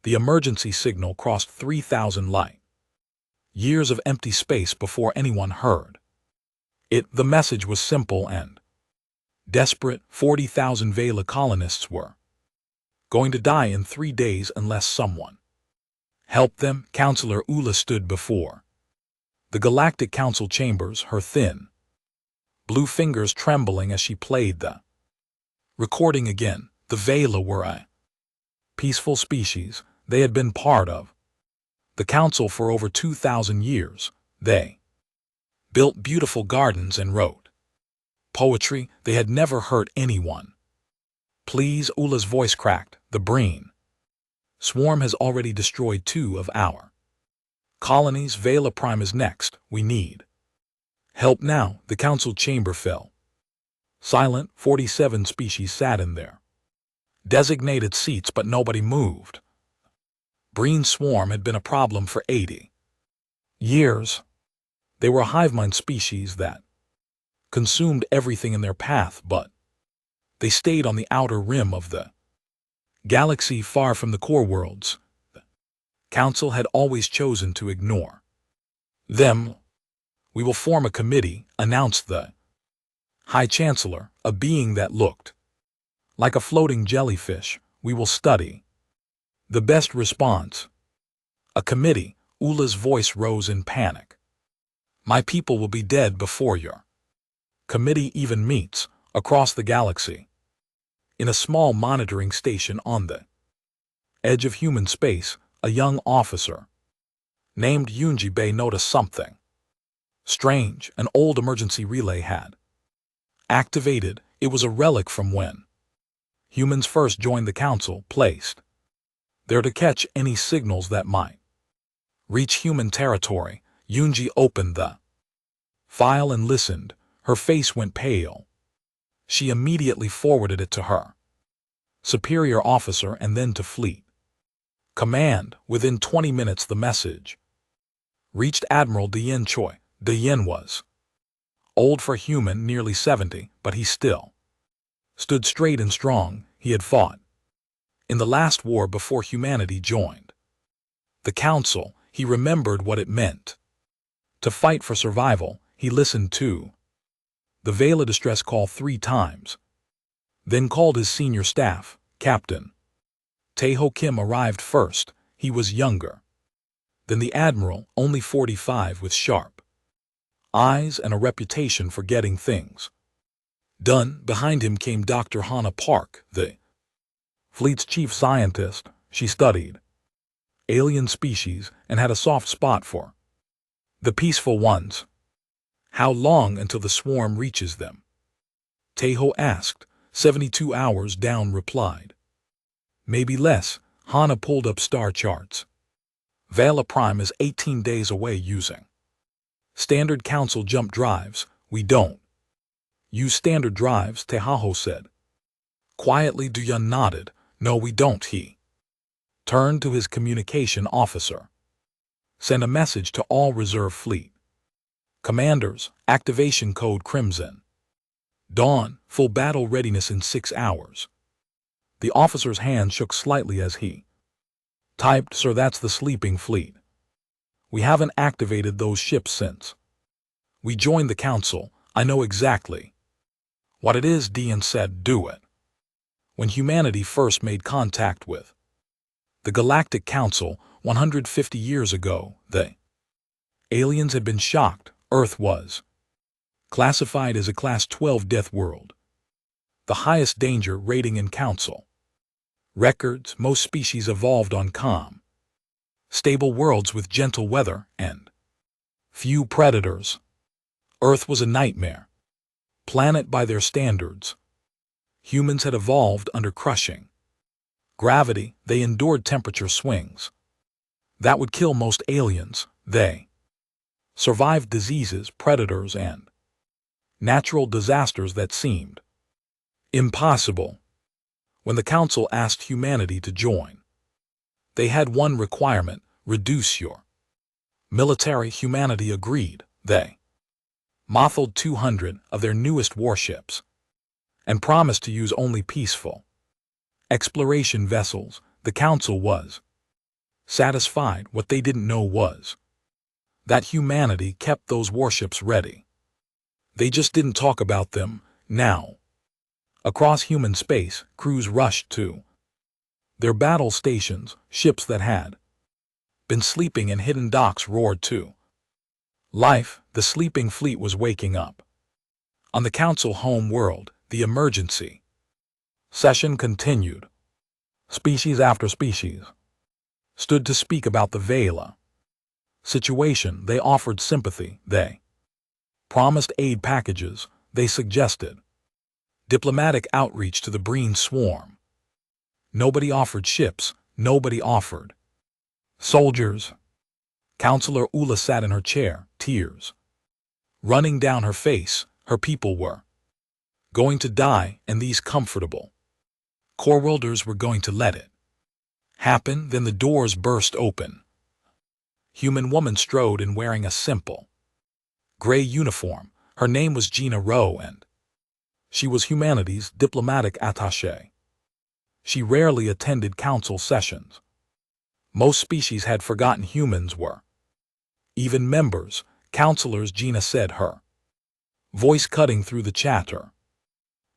The emergency signal crossed 3,000 light years of empty space before anyone heard it. The message was simple and desperate. 40,000 Vela colonists were going to die in 3 days unless someone helped them. Counselor Ula stood before the Galactic Council chambers, her thin blue fingers trembling as she played the recording again. The Vela were a peaceful species. They had been part of the Council for over 2,000 years. They built beautiful gardens and wrote poetry. They had never hurt anyone. Please, Ula's voice cracked. The Breen swarm has already destroyed 2 of our colonies. Vela Prime is next. We need help now. The council chamber fell silent. 47 species sat in their designated seats, but nobody moved. Breen swarm had been a problem for 80 years. They were a hive mind species that consumed everything in their path, but they stayed on the outer rim of the galaxy, far from the core worlds. The council had always chosen to ignore them. We will form a committee, announced the High Chancellor, a being that looked like a floating jellyfish. We will study the best response. A committee. Ula's voice rose in panic. My people will be dead before your committee even meets. Across the galaxy, in a small monitoring station on the edge of human space, a young officer named Yunji Bei noticed something strange. An old emergency relay had activated. It was a relic from when humans first joined the council, placed there to catch any signals that might reach human territory. Yunji opened the file and listened. Her face went pale. She immediately forwarded it to her superior officer and then to Fleet Command. Within 20 minutes the message reached Admiral Dian Choi. Dian was old for human, nearly 70, but he still stood straight and strong. He had fought in the last war before humanity joined the council. He remembered what it meant to fight for survival. He listened to the Vela distress call 3 times, then called his senior staff. Captain Taeho Kim arrived first. He was younger than the Admiral, only 45, with sharp eyes and a reputation for getting things done. Behind him came Dr. Hana Park, the fleet's chief scientist. She studied alien species and had a soft spot for the peaceful ones. How long until the swarm reaches them? Taeho asked. 72 hours, Down replied. Maybe less. Hana pulled up star charts. Vela Prime is 18 days away using standard council jump drives. We don't use standard drives, Taeho said. Quietly, Duyun nodded. No, we don't. He turned to his communication officer. Send a message to all reserve fleet commanders. Activation code Crimson Dawn. Full battle readiness in 6 hours. The officer's hand shook slightly as he typed. Sir, that's the sleeping fleet. We haven't activated those ships since we joined the council. I know exactly what it is, Dian said. Do it. When humanity first made contact with the Galactic Council 150 years ago, the aliens had been shocked. Earth was classified as a Class 12 death world, the highest danger rating in Council records. Most species evolved on calm, stable worlds with gentle weather and few predators. Earth was a nightmare planet by their standards. Humans had evolved under crushing gravity. They endured temperature swings that would kill most aliens. They survived diseases, predators, and natural disasters that seemed impossible. When the council asked humanity to join, they had one requirement: reduce your military. Humanity agreed. They mothballed 200 of their newest warships and promised to use only peaceful exploration vessels. The council was Satisfied, what they didn't know was that humanity kept those warships ready. They just didn't talk about them now. Across human space, crews rushed to their battle stations. Ships that had been sleeping in hidden docks roared to life. The sleeping fleet was waking up. On the Council home world, the emergency session continued. Species after species stood to speak about the Vela situation. They offered sympathy. They promised aid packages. They suggested diplomatic outreach to the Breen swarm. Nobody offered ships. Nobody offered soldiers. Counselor Ula sat in her chair, tears running down her face. Her people were going to die, and these comfortable core welders were going to let it happen. Then the doors burst open. Human woman strode in, wearing a simple gray uniform. Her name was Gina Rowe, and she was humanity's diplomatic attaché. She rarely attended council sessions. Most species had forgotten humans were even members. Counselors, Gina said, her voice cutting through the chatter.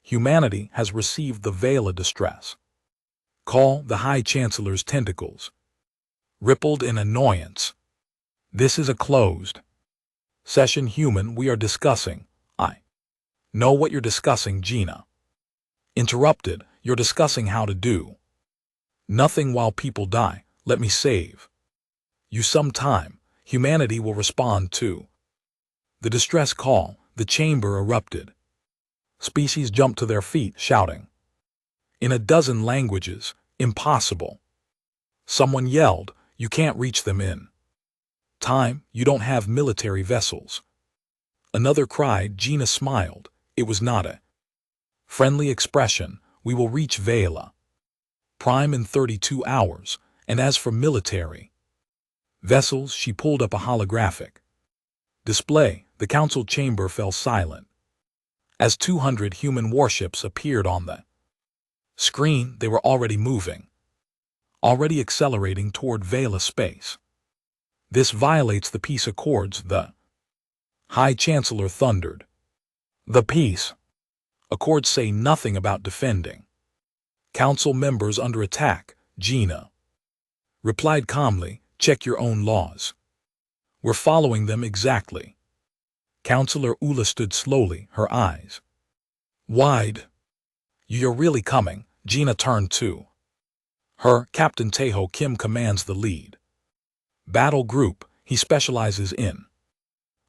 Humanity has received the Vela distress call. The High Chancellor's tentacles rippled in annoyance. This is a closed session, human. We are discussing. I know what you're discussing, Gina interrupted. You're discussing how to do nothing while people die. Let me save you some time. Humanity will respond to the distress call. The chamber erupted. Species jumped to their feet, shouting in a dozen languages, impossible. Someone yelled, you can't reach them in time. You don't have military vessels. Another cried. Gina smiled. It was not a friendly expression. We will reach Vela Prime in 32 hours, and as for military vessels, she pulled up a holographic display. The council chamber fell silent as 200 human warships appeared on the screen. They were already moving, already accelerating toward Vela space. This violates the peace accords, the High Chancellor thundered. The peace accords say nothing about defending council members under attack, Gina replied calmly. Check your own laws. We're following them exactly. Counselor Ula stood slowly, her eyes wide. You're really coming? Gina turned to her. Captain Teho Kim commands the lead battle group. He specializes in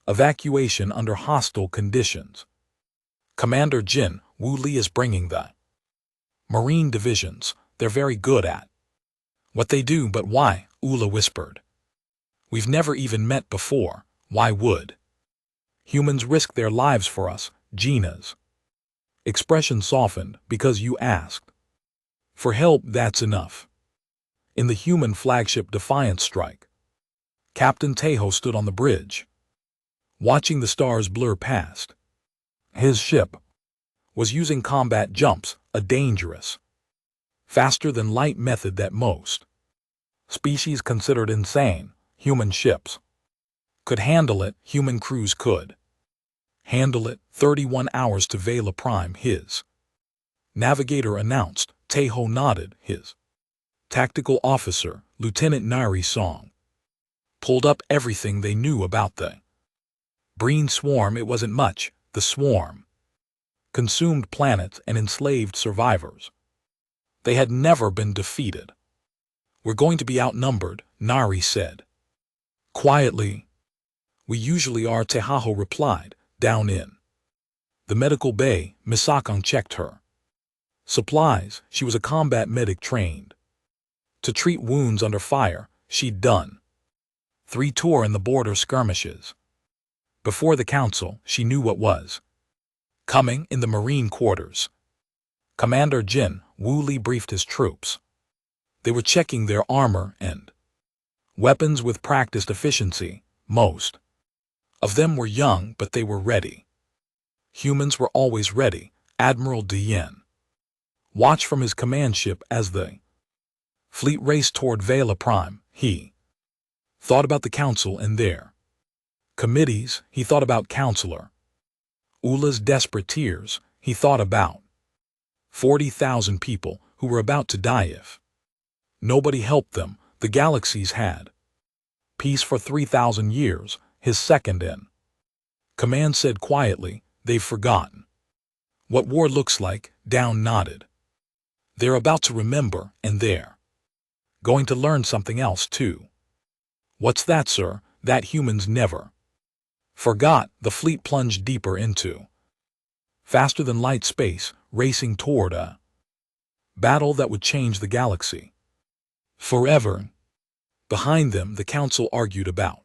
evacuation under hostile conditions. Commander Jin Wu Li is bringing the Marine divisions. They're very good at what they do. But why? Ula whispered. We've never even met before. Why would humans risk their lives for us? Gina's expression softened. Because you asked for help, that's enough. In the human flagship Defiance strike, Captain Teho stood on the bridge, watching the stars blur past. His ship was using combat jumps, a dangerous, faster-than-light method that most species considered insane. Human ships could handle it. Human crews could handle it. 31 hours to Vela Prime, his navigator announced. Teho nodded. His tactical officer, Lieutenant Nari Song, pulled up everything they knew about the Breen swarm. It wasn't much. The swarm consumed planets and enslaved survivors. They had never been defeated. We're going to be outnumbered, Nari said quietly. We usually are, Tehaho replied. Down in the medical bay, Misakang checked her supplies. She was a combat medic trained to treat wounds under fire. She'd done 3 tours in the border skirmishes. Before the council, she knew what was coming in the Marine quarters. Commander Jin Wu Li briefed his troops. They were checking their armor and weapons with practiced efficiency. Most of them were young, but they were ready. Humans were always ready. Admiral Dian watched from his command ship as the fleet raced toward Vela Prime. He thought about the council and their committees. He thought about Counselor Ula's desperate tears. He thought about 40,000 people who were about to die if nobody helped them. The galaxies had peace for 3,000 years. His second in command said quietly, "They've forgotten what war looks like." Down nodded. "They're about to remember, and they're going to learn something else too." "What's that, sir?" "That humans never forgot." The fleet plunged deeper into faster-than-light space, racing toward a battle that would change the galaxy forever. Behind them, the council argued about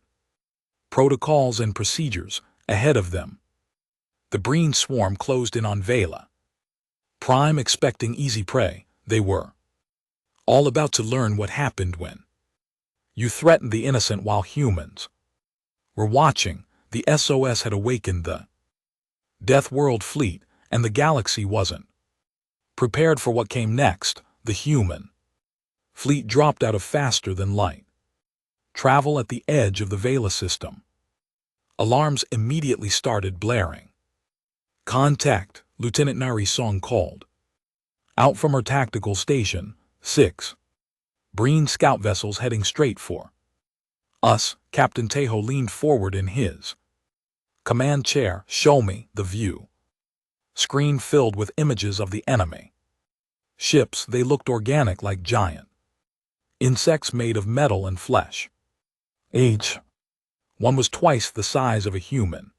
protocols and procedures. Ahead of them, the Breen swarm closed in on Vela Prime, expecting easy prey. They were all about to learn what happened when you threatened the innocent while humans were watching. The SOS had awakened the Death World fleet, and the galaxy wasn't prepared for what came next. The human fleet dropped out of faster-than-light travel at the edge of the Vela system. Alarms immediately started blaring. "Contact," Lieutenant Nari Song called out from her tactical station. 6 Breen scout vessels heading straight for us. Captain Tejo leaned forward in his command chair. "Show me." The view screen filled with images of the enemy ships. They looked organic, like giant insects made of metal and flesh. Each one was twice the size of a human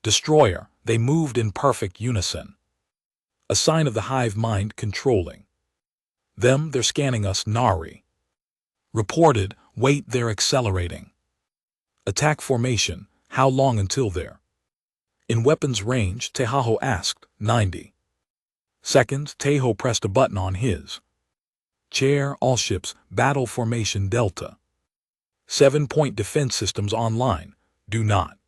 destroyer. They moved in perfect unison, a sign of the hive mind controlling them. "They're scanning us," Nari reported. "Wait, they're accelerating." "Attack formation." "How long until they're in weapons range?" Tejo asked. 90 seconds. Tejo pressed a button on his chair. "All ships, battle formation Delta. 7-point defense systems online. Do not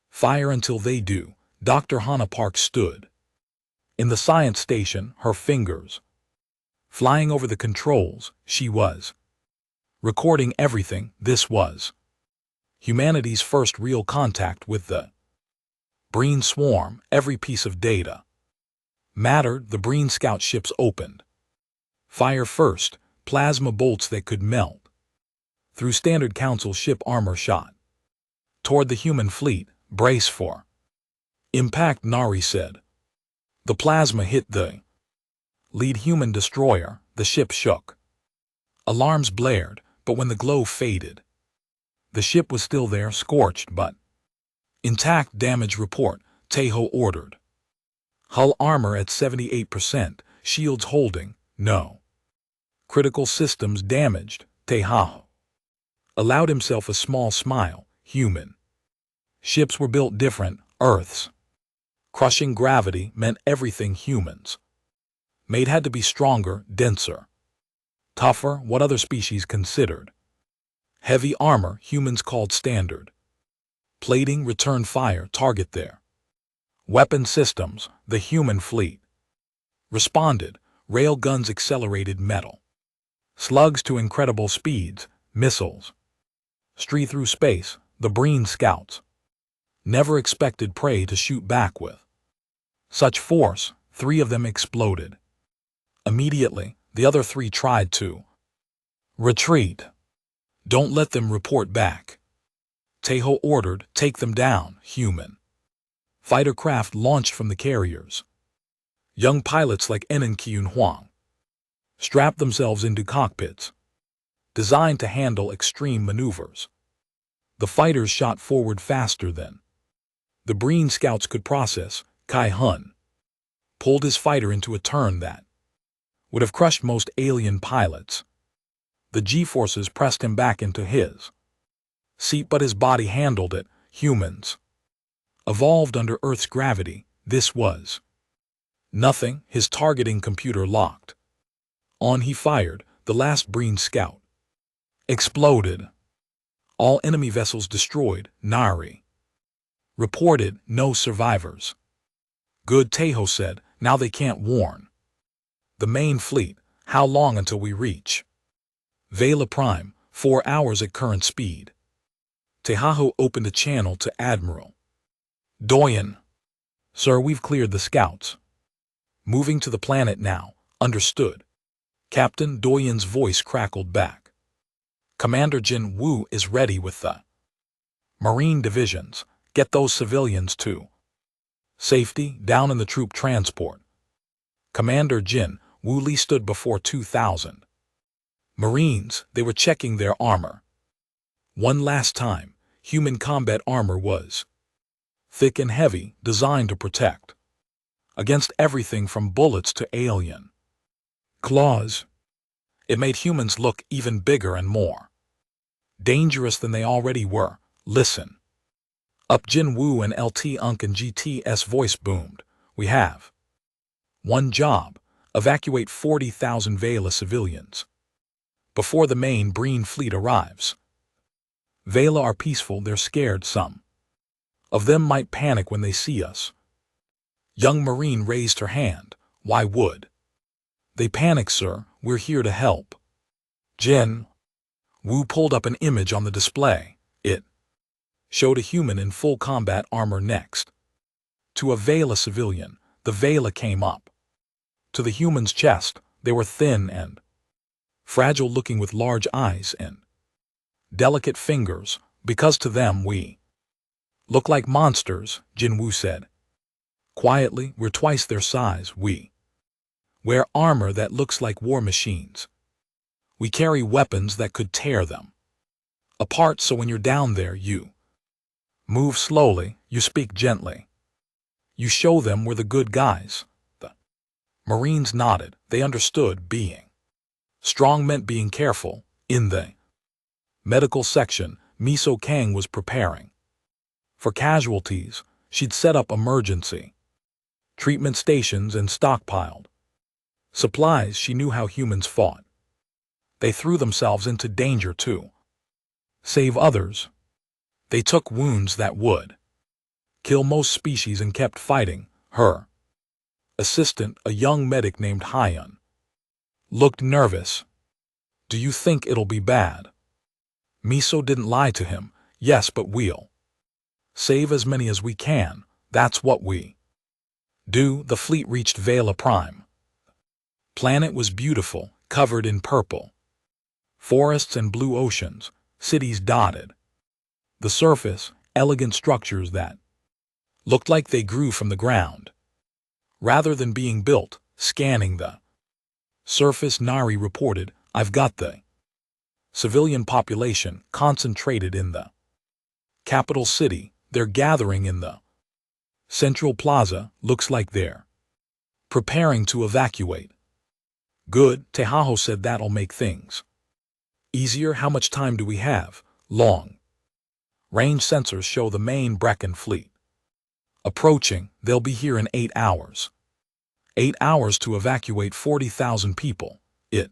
fire until they do." Dr. Hannah Park stood in the science station, her fingers flying over the controls. She was recording everything. This was humanity's first real contact with the Breen swarm. Every piece of data mattered. The Breen scout ships opened fire first. Plasma bolts that could melt through standard council ship armor shot toward the human fleet. "Brace for impact," Nari said. The plasma hit the lead human destroyer. The ship shook. Alarms blared, but when the glow faded, the ship was still there, scorched but intact. "Damage report," Tejo ordered. "Hull armor at 78%, shields holding, no critical systems damaged." Tejo allowed himself a small smile. Human ships were built different. Earth's crushing gravity meant everything humans made had to be stronger, denser, tougher. What other species considered heavy armor, humans called standard plating. Return fire, target their weapon systems. The human fleet responded. Rail guns accelerated metal slugs to incredible speeds. Missiles streak through space. The Breen scouts never expected prey to shoot back with such force. 3 of them exploded immediately. The other 3 tried to retreat. "Don't let them report back," Tejo ordered. "Take them down." Human fighter craft launched from the carriers. Young pilots like Enan Kyun Huang strapped themselves into cockpits designed to handle extreme maneuvers. The fighters shot forward faster than the Breen scouts could process. Kai Hun pulled his fighter into a turn that would have crushed most alien pilots. The G-forces pressed him back into his seat, but his body handled it. Humans evolved under Earth's gravity. This was nothing. His targeting computer locked on. He fired. The last Breen scout exploded. All enemy vessels destroyed. Nari reported. "No survivors." "Good," Tejo said. "Now they can't warn the main fleet." "How long until we reach Vela Prime?" 4 hours at current speed. Tehaho opened a channel to Admiral Doyen. Sir, we've cleared the scouts. Moving to the planet now. Understood. Captain Doyen's voice crackled back. Commander Jin Woo is ready with the Marine divisions. Get those civilians too. Safety, down in the troop transport. Commander Jin Woo Lee stood before 2,000 Marines. They were checking their armor. One last time, human combat armor was thick and heavy, designed to protect against everything from bullets to alien claws. It made humans look even bigger and more dangerous than they already were. Listen up, Jin Woo and LT Unk and GT's voice boomed. We have one job: evacuate 40,000 Vela civilians before the main Breen fleet arrives. Vela are peaceful, they're scared. Some of them might panic when they see us. Young Marine raised her hand. Why would they panic, sir? We're here to help. Jin Woo pulled up an image on the display. It showed a human in full combat armor next to a Vela civilian. The Vela came up to the human's chest. They were thin and fragile, looking with large eyes and delicate fingers, because to them we look like monsters, Jin Woo said. Quietly, we're twice their size. We wear armor that looks like war machines. We carry weapons that could tear them apart, so when you're down there, you move slowly, you speak gently. You show them we're the good guys. The Marines nodded. They understood being strong meant being careful. In the medical section, Miso Kang was preparing for casualties. She'd set up emergency treatment stations and stockpiled supplies. She knew how humans fought. They threw themselves into danger to save others. They took wounds that would kill most species and kept fighting. Her assistant, a young medic named Hyun, looked nervous. Do you think it'll be bad? Miso didn't lie to him. Yes, but we'll save as many as we can. That's what we do. The fleet reached Vela Prime. Planet was beautiful, covered in purple forests and blue oceans. Cities dotted the surface, elegant structures that looked like they grew from the ground rather than being built. Scanning the surface, Nari reported, I've got the civilian population concentrated in the capital city. They're gathering in the central plaza. Looks like they're preparing to evacuate. Good, Tehaho said. That'll make things easier. How much time do we have? Long range sensors show the main Brecken fleet approaching. They'll be here in 8 hours. 8 hours to evacuate 40,000 people. It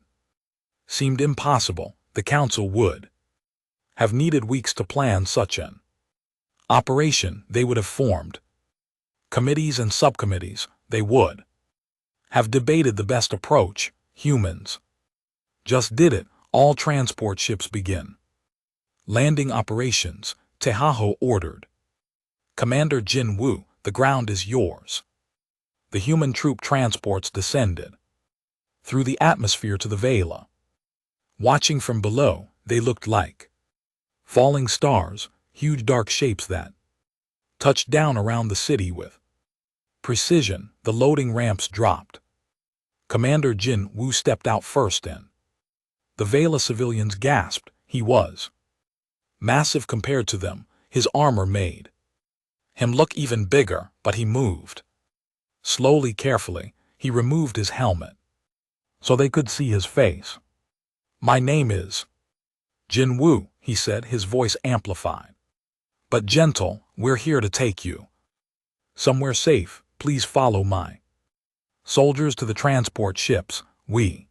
seemed impossible. The council would have needed weeks to plan such an operation. They would have formed committees and subcommittees. They would have debated the best approach. Humans just did it. All transport ships begin landing operations, Tehaho ordered. Commander Jin Woo, the ground is yours. The human troop transports descended through the atmosphere to the Vela. Watching from below, they looked like falling stars, huge dark shapes that touched down around the city with precision. The loading ramps dropped. Commander Jin Woo stepped out first and the Vela civilians gasped. He was massive compared to them. His armor made him look even bigger, but he moved slowly, carefully. He removed his helmet so they could see his face. My name is Jin Woo, he said, his voice amplified but gentle. We're here to take you somewhere safe. Please follow my soldiers to the transport ships. We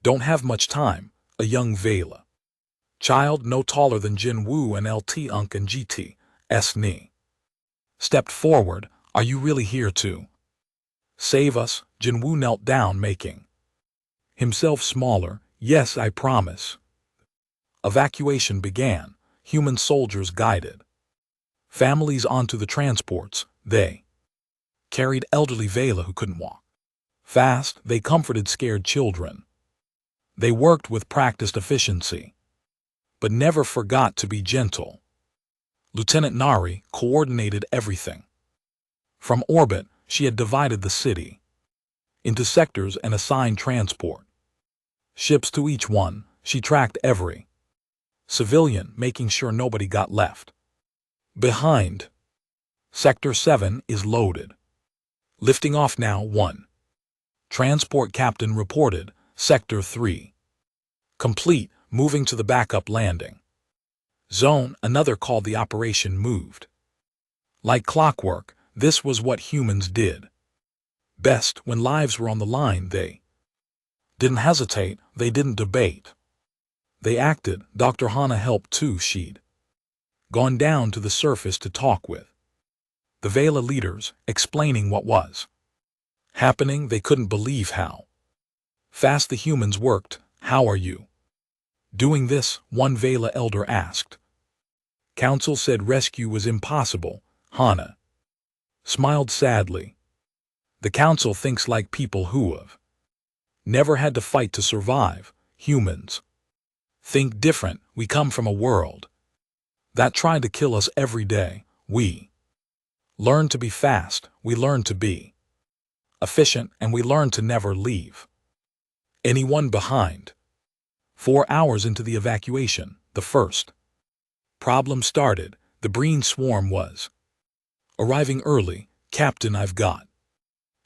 don't have much time. A young Vela child no taller than Jin Woo and LT Unk and GT's knee stepped forward. Are you really here to save us? Jin Woo knelt down, making himself smaller. Yes, I promise. Evacuation began, human soldiers guided families onto the transports. They carried elderly Vela who couldn't walk fast. They comforted scared children. They worked with practiced efficiency, but never forgot to be gentle. Lieutenant Nari coordinated everything. From orbit, she had divided the city into sectors and assigned transport ships to each one. She tracked every civilian, making sure nobody got left behind. Sector 7 is loaded. Lifting off now. 1. Transport captain reported. Sector 3 complete, moving to the backup landing zone. Another called. The operation moved like clockwork. This was what humans did best. When lives were on the line, they didn't hesitate, they didn't debate. They acted. Dr. Hana helped too. She'd gone down to the surface to talk with the Vela leaders, explaining what was happening. They couldn't believe how fast the humans worked. How are you doing this? One Vela elder asked. Council said rescue was impossible. Hana smiled sadly. The council thinks like people who have never had to fight to survive. Humans think different. We come from a world that tried to kill us every day. We learn to be fast, we learn to be efficient, and we learn to never leave anyone behind. 4 hours into the evacuation, the first problem started. The Breen swarm was arriving early. Captain, I've got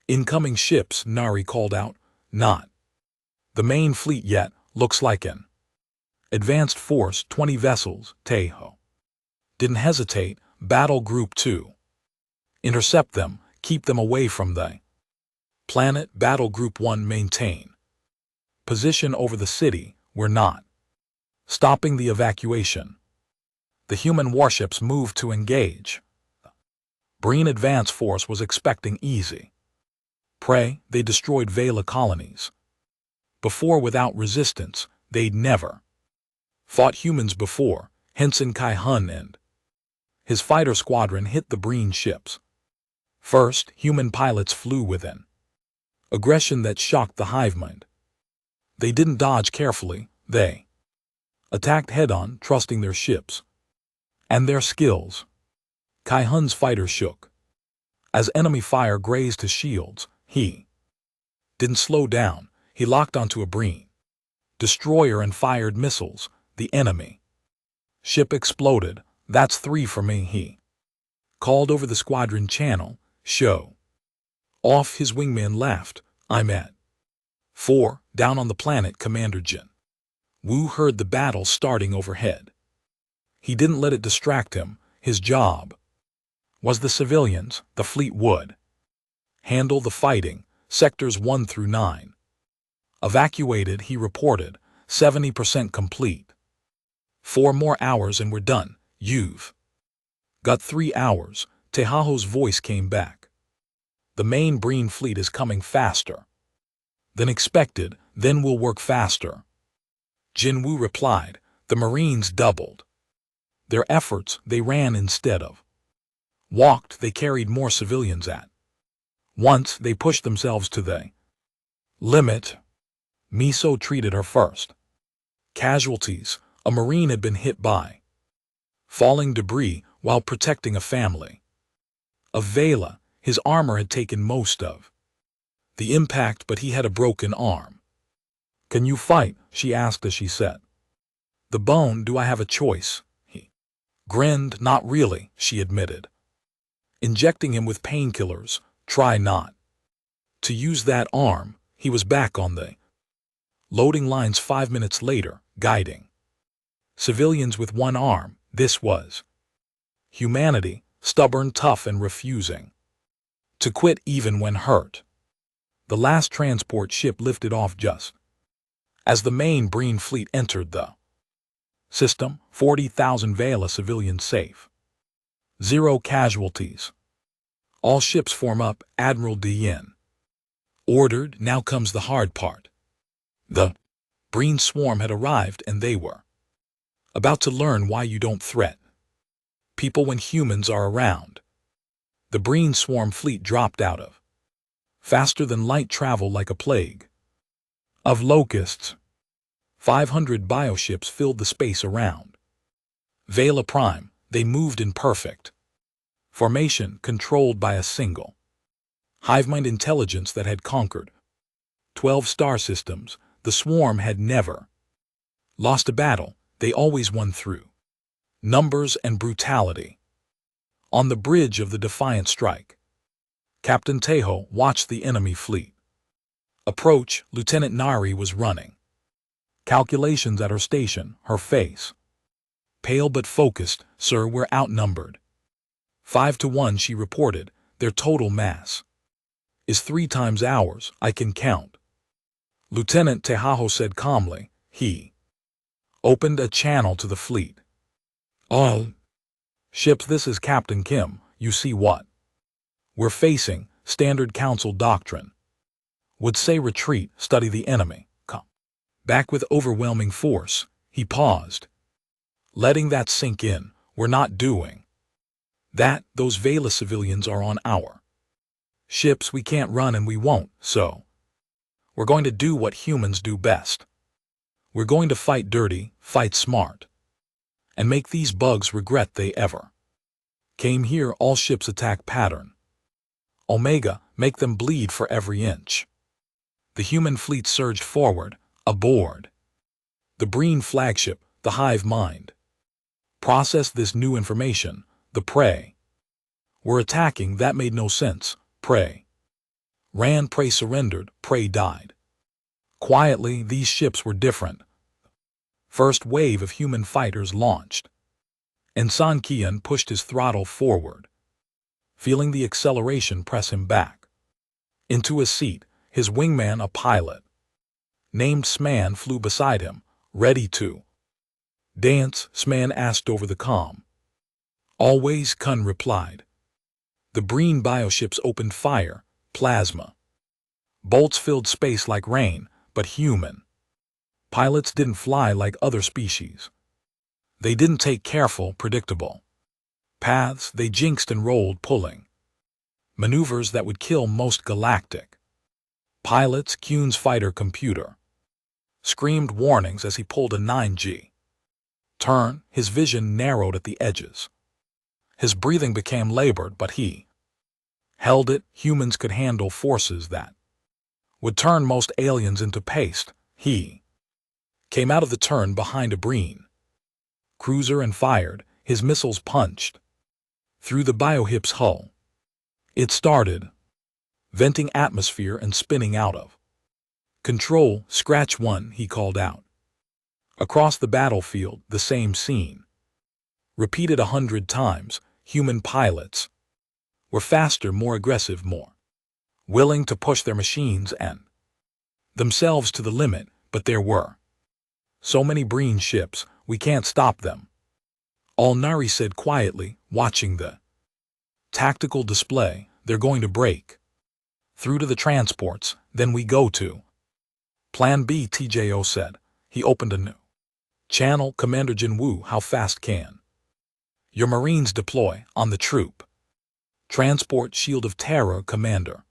incoming ships, Nari called out. Not the main fleet yet, looks like an advanced force, 20 vessels. Tejo didn't hesitate. Battle Group 2. Intercept them, keep them away from the planet. Battle Group 1. Maintain position over the city. We're not stopping the evacuation. The human warships moved to engage. Breen Advance Force was expecting easy prey. They destroyed Vela colonies before without resistance. They'd never fought humans before. Henson Kai Hun and his fighter squadron hit the Breen ships first. Human pilots flew with an aggression that shocked the hive mind. They didn't dodge carefully. They attacked head-on, trusting their ships and their skills. Kai Hun's fighter shook as enemy fire grazed his shields. He didn't slow down. He locked onto a Breen destroyer and fired missiles. The enemy ship exploded. That's 3 for me, he called over the squadron channel. Show off. His wingman laughed. I'm at 4, down on the planet. Commander Jin Wu heard the battle starting overhead. He didn't let it distract him. His job was the civilians. The fleet would handle the fighting. Sectors 1 through 9 evacuated, he reported. 70% complete. 4 more hours and we're done. You've got 3 hours. Tehaho's voice came back. The main Breen fleet is coming faster than expected. Then we'll work faster. Jin Wu replied. The Marines doubled their efforts. They ran instead of walked. They carried more civilians at once. They pushed themselves to the limit. Miso treated her first casualties. A Marine had been hit by falling debris while protecting a family of Vela. His armor had taken most of the impact, but he had a broken arm. Can you fight? She asked as she said. The bone. Do I have a choice? He grinned. Not really, she admitted. Injecting him with painkillers. Try not to use that arm. He was back on the loading lines 5 minutes later, guiding civilians with one arm. This was humanity, stubborn, tough, and refusing to quit even when hurt. The last transport ship lifted off just as the main Breen fleet entered the system. 40,000 Vela civilians safe. 0 casualties. All ships form up. Admiral Dian ordered. Now comes the hard part. The Breen swarm had arrived and they were About to learn why you don't threat people when humans are around. The Breen swarm fleet dropped out of faster than light travel like a plague of locusts. 500 bioships filled the space around Vela Prime. They moved in perfect formation, controlled by a single hive-mind intelligence that had conquered 12 star systems. The swarm had never lost a battle. They always won through numbers and brutality. On the bridge of the Defiant Strike, Captain Tejo watched the enemy fleet approach. Lieutenant Nari was running calculations at her station, her face pale but focused. "Sir, we're outnumbered 5-1, she reported. "Their total mass is 3 times ours. I can count." Lieutenant Tejo said calmly. He opened a channel to the fleet. "All ships, this is Captain Kim. You see what we're facing. Standard Council doctrine would say retreat, study the enemy, come back with overwhelming force." He paused, letting that sink in. "We're not doing that. Those Vela civilians are on our ships. We can't run and we won't, so we're going to do what humans do best. We're going to fight dirty, fight smart, and make these bugs regret they ever came here. All ships attack pattern Omega, make them bleed for every inch." The human fleet surged forward, aboard the Breen flagship. The hive mind processed this new information. The prey were attacking. That made no sense. Prey ran, prey surrendered, prey died. Quietly, these ships were different. First wave of human fighters launched, and San Qian pushed his throttle forward, feeling the acceleration press him back into a seat. His wingman, a pilot named Sman, flew beside him. "Ready to dance?" Sman asked over the comm. "Always," Kun replied. The Breen bioships opened fire. Plasma bolts filled space like rain, but human pilots didn't fly like other species. They didn't take careful, predictable paths. They jinxed and rolled, pulling maneuvers that would kill most galactic pilots. Kuhn's fighter computer screamed warnings as he pulled a 9G turn. His vision narrowed at the edges. His breathing became labored, but he held it. Humans could handle forces that would turn most aliens into paste. He came out of the turn behind a Breen cruiser and fired. His missiles punched through the biohip's hull. It started venting atmosphere and spinning out of control. "Scratch one," he called out. Across the battlefield, the same scene repeated 100 times. Human pilots were faster, more aggressive, more willing to push their machines and themselves to the limit, but there were so many Breen ships, we can't stop them. All Nari said quietly, watching the tactical display. "They're going to break through to the transports, then we go to Plan B," TJO said. He opened a new channel. "Commander Jinwoo, how fast can your Marines deploy on the troop transport Shield of Terror?" Commander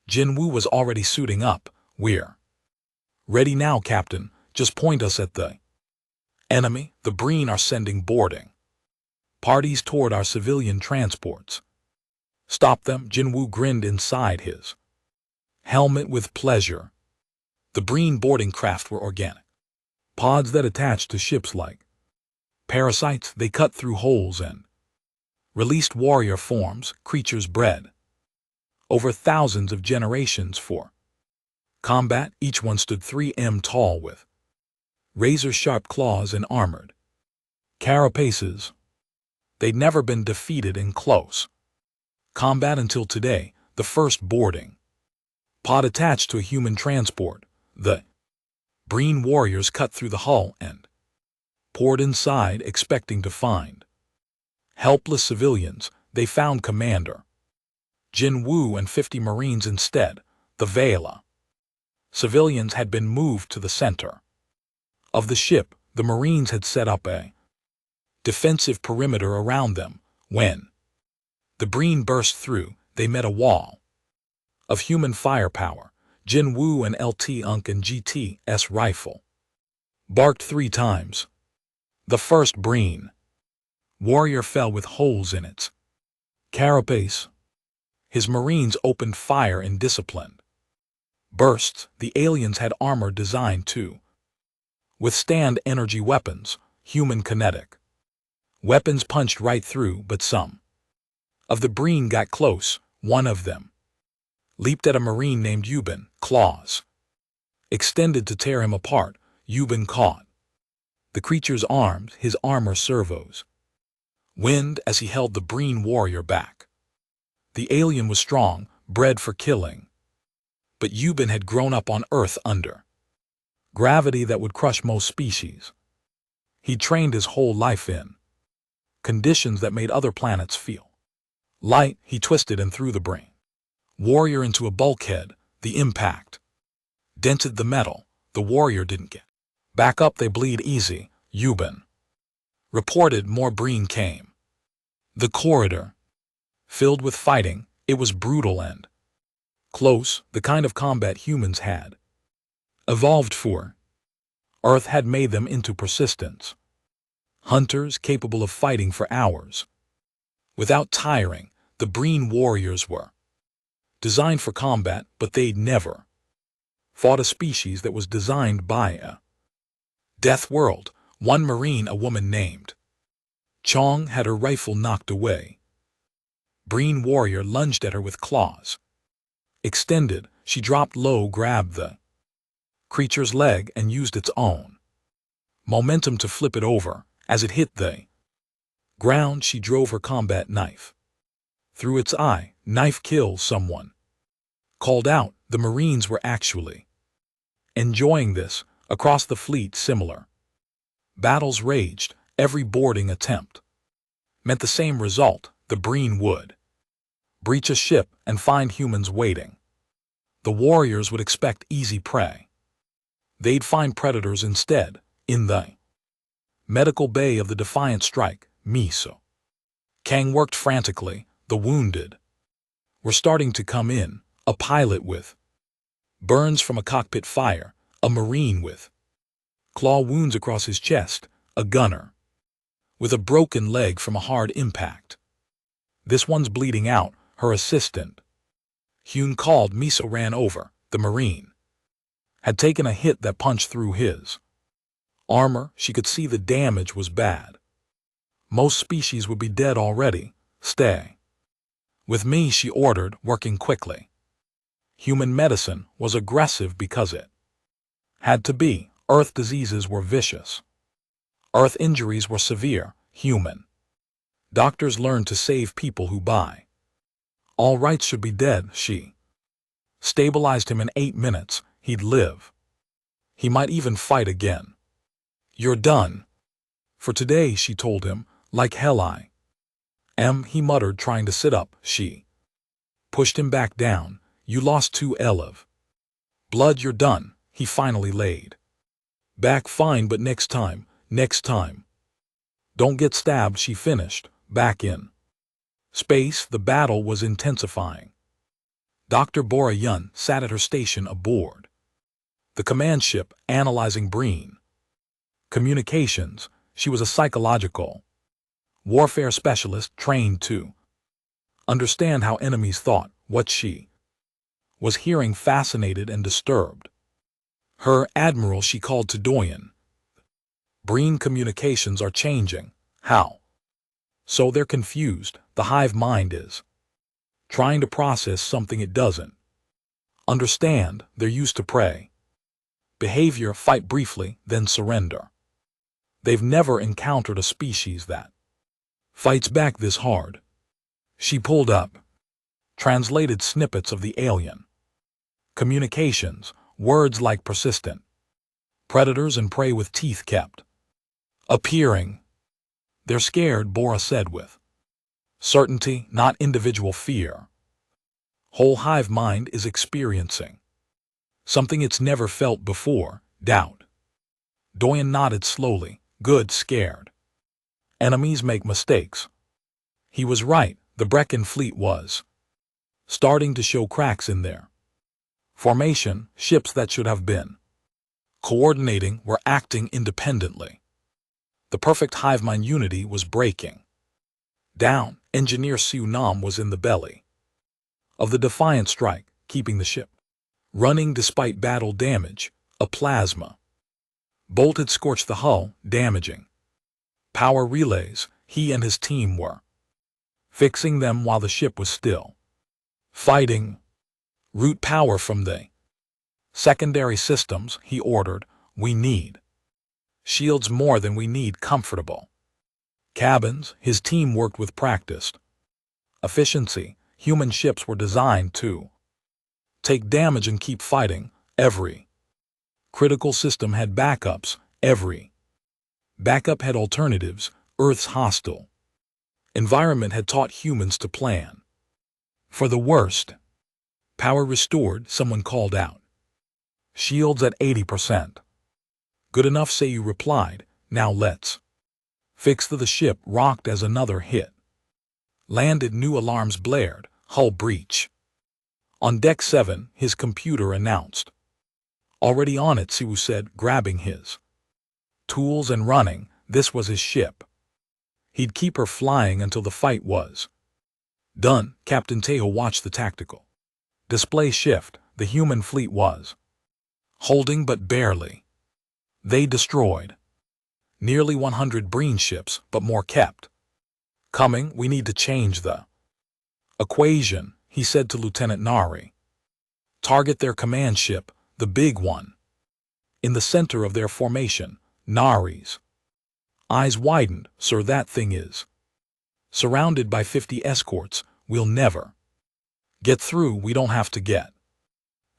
Jinwoo was already suiting up. "We're ready now, Captain. Just point us at the enemy. The Breen are sending boarding parties toward our civilian transports. Stop them." Jinwoo grinned inside his helmet with pleasure. The Breen boarding craft were organic pods that attached to ships like parasites. They cut through holes and released warrior forms, creatures bred over thousands of generations for combat. Each one stood 3 m tall with razor-sharp claws and armored carapaces. They'd never been defeated in close combat until today. The first boarding pod attached to a human transport. The Breen warriors cut through the hull and poured inside, expecting to find helpless civilians. They found Commander Jinwoo and 50 Marines instead. The Vela civilians had been moved to the center of the ship. The Marines had set up a defensive perimeter around them. When the Breen burst through, they met a wall of human firepower. Jin Woo and LT Unk and GT's rifle barked 3 times. The first Breen warrior fell with holes in its carapace. His Marines opened fire in disciplined bursts. The aliens had armor designed to withstand energy weapons. Human kinetic weapons punched right through, but some of the Breen got close. One of them leaped at a Marine named Yubin. Claws extended to tear him apart. Yubin caught the creature's arms, his armor servos wind as he held the Breen warrior back. The alien was strong, bred for killing. But Yubin had grown up on Earth under gravity that would crush most species. He trained his whole life in conditions that made other planets feel light. He twisted and threw the Breen warrior into a bulkhead. The impact dented the metal. The warrior didn't get back up. They bleed easy. Yubin reported more Breen came. The corridor filled with fighting. It was brutal and close, the kind of combat humans had evolved for. Earth had made them into persistence hunters capable of fighting for hours without tiring. The Breen warriors were designed for combat, but they'd never fought a species that was designed by a death world. One Marine, a woman named Chong, had her rifle knocked away. Breen warrior lunged at her with claws extended. She dropped low, grabbed the creature's leg, and used its own momentum to flip it over. As it hit the ground, she drove her combat knife through its eye. Knife kills someone called out. The Marines were actually enjoying this. Across the fleet, similar battles raged. Every boarding attempt meant the same result. The Breen would breach a ship and find humans waiting. The warriors would expect easy prey. They'd find predators instead. In the medical bay of the Defiant Strike, Miso Kang worked frantically. The wounded were starting to come in. A pilot with burns from a cockpit fire, a Marine with claw wounds across his chest, a gunner with a broken leg from a hard impact. This one's bleeding out. Her assistant Hyun called. Miso ran over. The Marine had taken a hit that punched through his armor. She could see the damage was bad. Most species would be dead already. Stay with me, she ordered, working quickly. Human medicine was aggressive because it had to be. Earth diseases were vicious. Earth injuries were severe. Human doctors learned to save people who by all rights should be dead. She stabilized him in 8 minutes. He'd live. He might even fight again. You're done for today, she told him. Like hell I am, he muttered, trying to sit up. She pushed him back down. You lost 2 L of blood. You're done. He finally laid back. Fine, but next time. Don't get stabbed, she finished. Back in space, the battle was intensifying. Dr. Bora Yun sat at her station aboard the command ship, analyzing Breen communications. She was a psychological warfare specialist trained to understand how enemies thought. What she was hearing fascinated and disturbed her. Admiral, she called to Doyen. Breen communications are changing. How? So? They're confused. The hive mind is trying to process something it doesn't understand. They're used to prey behavior, fight briefly, then surrender. They've never encountered a species that fights back this hard. She pulled up translated snippets of the alien communications. Words like persistent predators and prey with teeth kept appearing. They're scared, Bora said with certainty, not individual fear. Whole hive mind is experiencing something it's never felt before. Doubt. Doyen nodded slowly. Good, scared. Enemies make mistakes. He was right, the Brecken fleet was starting to show cracks in their formation. Ships that should have been coordinating were acting independently. The perfect hive mind unity was breaking down. Engineer Siu Nam was in the belly of the Defiant strike, keeping the ship running despite battle damage. A plasma bolt had scorched the hull, damaging power relays. He and his team were fixing them while the ship was still fighting. Route power from the secondary systems, he ordered. We need shields more than we need comfortable cabins. His team worked with practiced efficiency. Human ships were designed to take damage and keep fighting. Every critical system had backups. Every backup had alternatives. Earth's hostile environment had taught humans to plan for the worst. Power restored, someone called out. Shields at 80%. Good enough, Seiyu replied. Now let's fix the ship rocked as another hit landed. New alarms blared. Hull breach. On deck 7, his computer announced. Already on it, Siwu said, grabbing his tools and running. This was his ship. He'd keep her flying until the fight was done. Captain Tejo watched the tactical display shift. The human fleet was holding but barely. They destroyed nearly 100 Breen ships, but more kept coming. We need to change the equation, he said to Lieutenant Nari. Target their command ship, the big one. In the center of their formation, Nari's eyes widened. Sir, that thing is surrounded by 50 escorts. We'll never get through. We don't have to get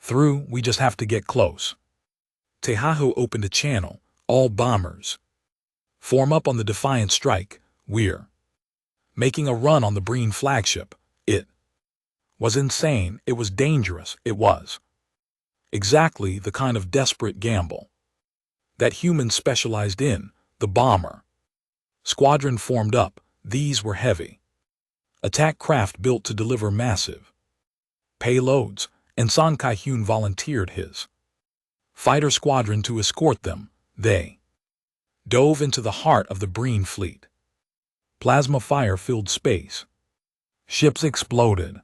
through, we just have to get close. Tehaho opened a channel. All bombers form up on the Defiant strike. We're making a run on the Breen flagship. It was insane. It was dangerous. It was exactly the kind of desperate gamble that humans specialized in. The bomber squadron formed up. These were heavy attack craft built to deliver massive payloads, and San Kai-hyun volunteered his fighter squadron to escort them. They dove into the heart of the Breen fleet. Plasma fire filled space. Ships exploded.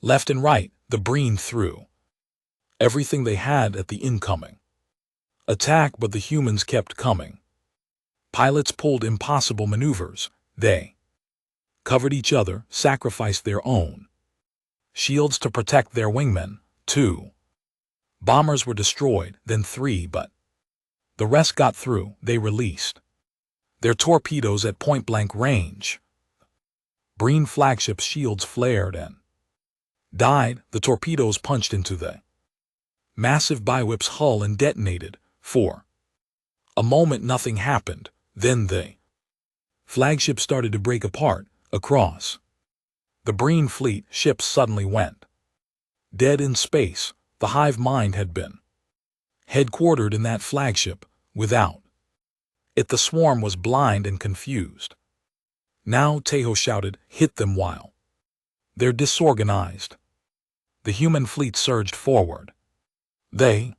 Left and right, the Breen threw everything they had at the incoming attack, but the humans kept coming. Pilots pulled impossible maneuvers. They covered each other, sacrificed their own shields to protect their wingmen. 2 bombers were destroyed, then 3, but the rest got through. They released their torpedoes at point-blank range. Breen flagship's shields flared and died. The torpedoes punched into the massive Biwhip's hull and detonated. For a moment nothing happened. Then the flagship started to break apart. Across the Breen fleet, ships suddenly went dead in space. The hive mind had been headquartered in that flagship. Without it, the swarm was blind and confused. Now, Tejo shouted, hit them while they're disorganized. The human fleet surged forward. They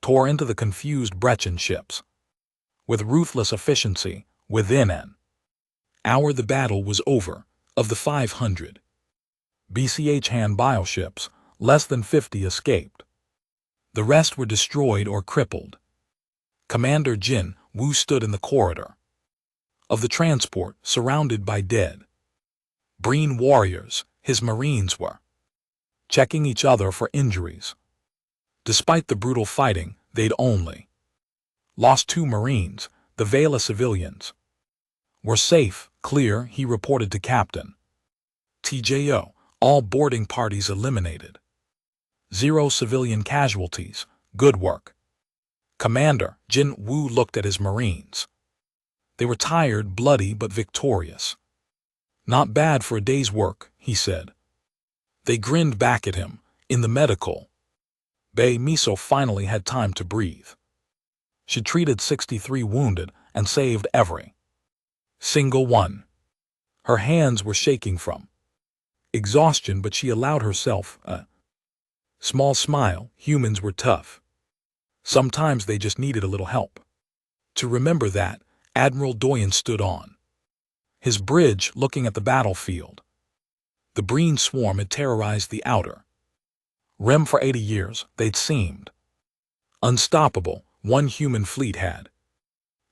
tore into the confused Brechen ships with ruthless efficiency. Within an hour, the battle was over. Of the 500 BCH Han bioships, less than 50 escaped. The rest were destroyed or crippled. Commander Jin Woo stood in the corridor of the transport, surrounded by dead Breen warriors. His marines were checking each other for injuries. Despite the brutal fighting, they'd only lost 2 marines. The Vela civilians were safe. Clear, he reported to Captain TJO. All boarding parties eliminated. 0 civilian casualties. Good work. Commander Jin Woo looked at his marines. They were tired, bloody, but victorious. Not bad for a day's work, he said. They grinned back at him. In the medical bay, Miso finally had time to breathe. She treated 63 wounded and saved every single one. Her hands were shaking from exhaustion, but she allowed herself a small smile. Humans were tough. Sometimes they just needed a little help. To remember that, Admiral Doyen stood on his bridge looking at the battlefield. The Breen swarm had terrorized the outer rim for 80 years. They'd seemed unstoppable. One human fleet had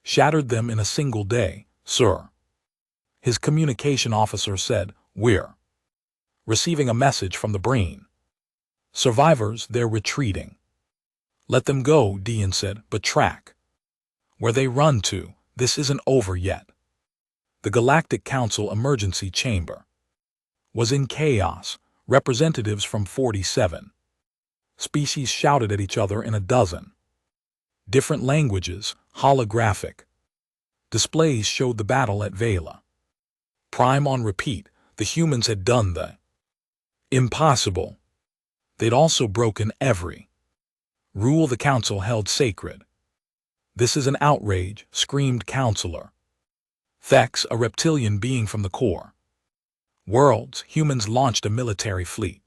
shattered them in a single day, sir. His communication officer said, "We're receiving a message from the Breen survivors. They're retreating." "Let them go," Dean said, "but track where they run to. This isn't over yet." The Galactic Council Emergency Chamber was in chaos. Representatives from 47 species shouted at each other in a dozen different languages. Holographic displays showed the battle at Vela Prime on repeat. The humans had done the impossible. They'd also broken every rule the council held sacred. "This is an outrage," screamed Counselor Thex, a reptilian being from the core worlds. Humans launched a military fleet.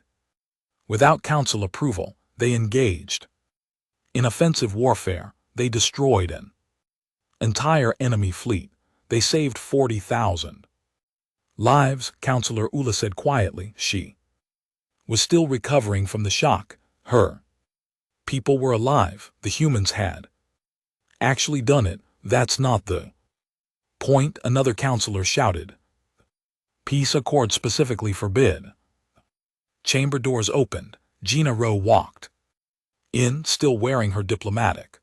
Without council approval, they engaged in offensive warfare. They destroyed an entire enemy fleet. They saved 40,000 lives, Counselor Ula said quietly. She was still recovering from the shock. Her people were alive. The humans had actually done it. "That's not the point," another counselor shouted. "Peace accords specifically forbid." Chamber doors opened. Gina Rowe walked in, still wearing her diplomatic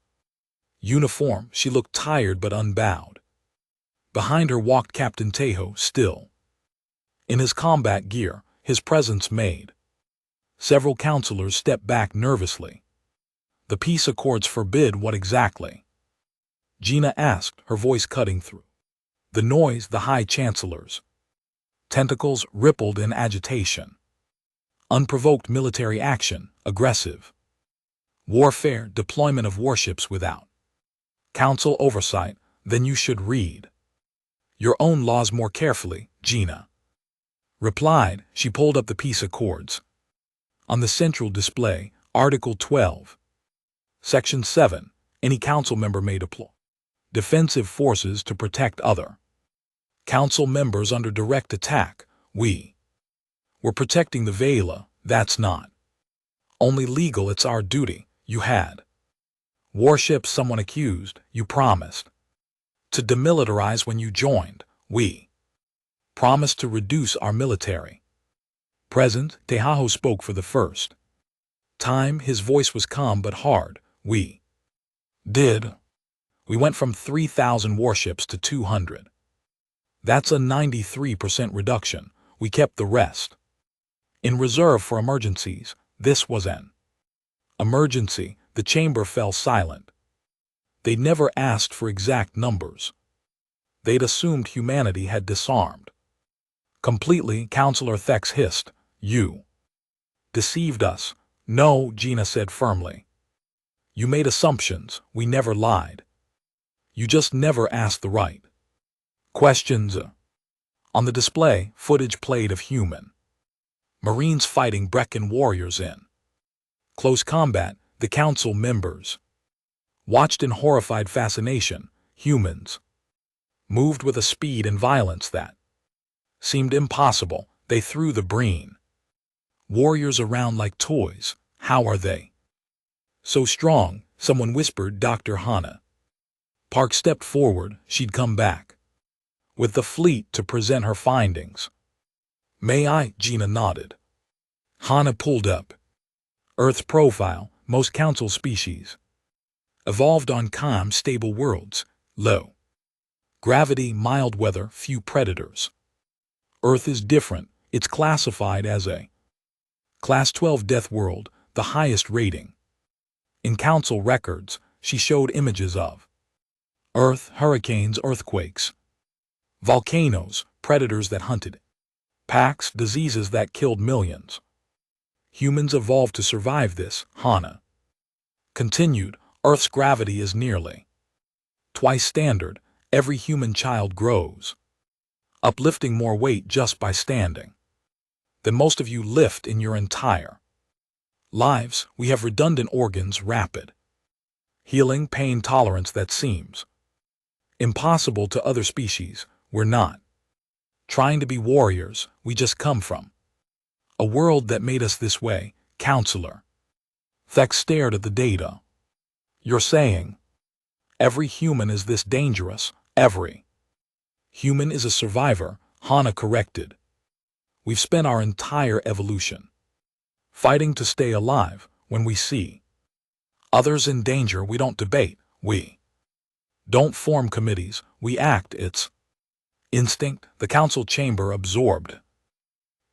uniform. She looked tired but unbowed. Behind her walked Captain Tejo, still in his combat gear. His presence made several counselors step back nervously. "The peace accords forbid what exactly?" Gina asked, her voice cutting through the noise. The High Chancellor's tentacles rippled in agitation. "Unprovoked military action, aggressive warfare, deployment of warships without council oversight. Then you should read your own laws more carefully," Gina replied. She pulled up the peace accords. On the central display, Article 12, Section 7, any council member may deploy defensive forces to protect other council members under direct attack. "We were protecting the Vela. That's not only legal, it's our duty. You had warships," someone accused. "You promised to demilitarize when you joined. We promised to reduce our military presence." Tejo spoke for the first time. His voice was calm but hard. "We did. We went from 3,000 warships to 200. That's a 93% reduction. We kept the rest in reserve for emergencies." This was an emergency. The chamber fell silent. They'd never asked for exact numbers. They'd assumed humanity had disarmed completely. Counselor Thex hissed, "You deceived us." "No," Gina said firmly. "You made assumptions. We never lied. You just never asked the right questions." On the display, footage played of human Marines fighting Brecken warriors in close combat. The council members watched in horrified fascination. Humans moved with a speed and violence that seemed impossible. They threw the Breen warriors around like toys. "How are they so strong?" someone whispered. Dr. Hannah Park stepped forward. She'd come back with the fleet to present her findings. "May I?" Gina nodded. Hannah pulled up Earth's profile. Most council species evolved on calm, stable worlds. Low gravity, mild weather, few predators. Earth is different. It's classified as a Class 12 death world, the highest rating. In council records, she showed images of Earth, hurricanes, earthquakes, volcanoes, predators that hunted packs, diseases that killed millions. Humans evolved to survive this, Hannah continued. Earth's gravity is nearly twice standard, every human child grows, uplifting more weight just by standing than most of you lift in your entire lives. We have redundant organs, rapid healing, pain tolerance that seems impossible to other species. We're not trying to be warriors, we just come from a world that made us this way, counselor. Thex stared at the data. You're saying every human is this dangerous? Every human is a survivor, Hana corrected. We've spent our entire evolution fighting to stay alive. When we see others in danger, we don't debate, we don't form committees, we act. It's instinct. The council chamber absorbed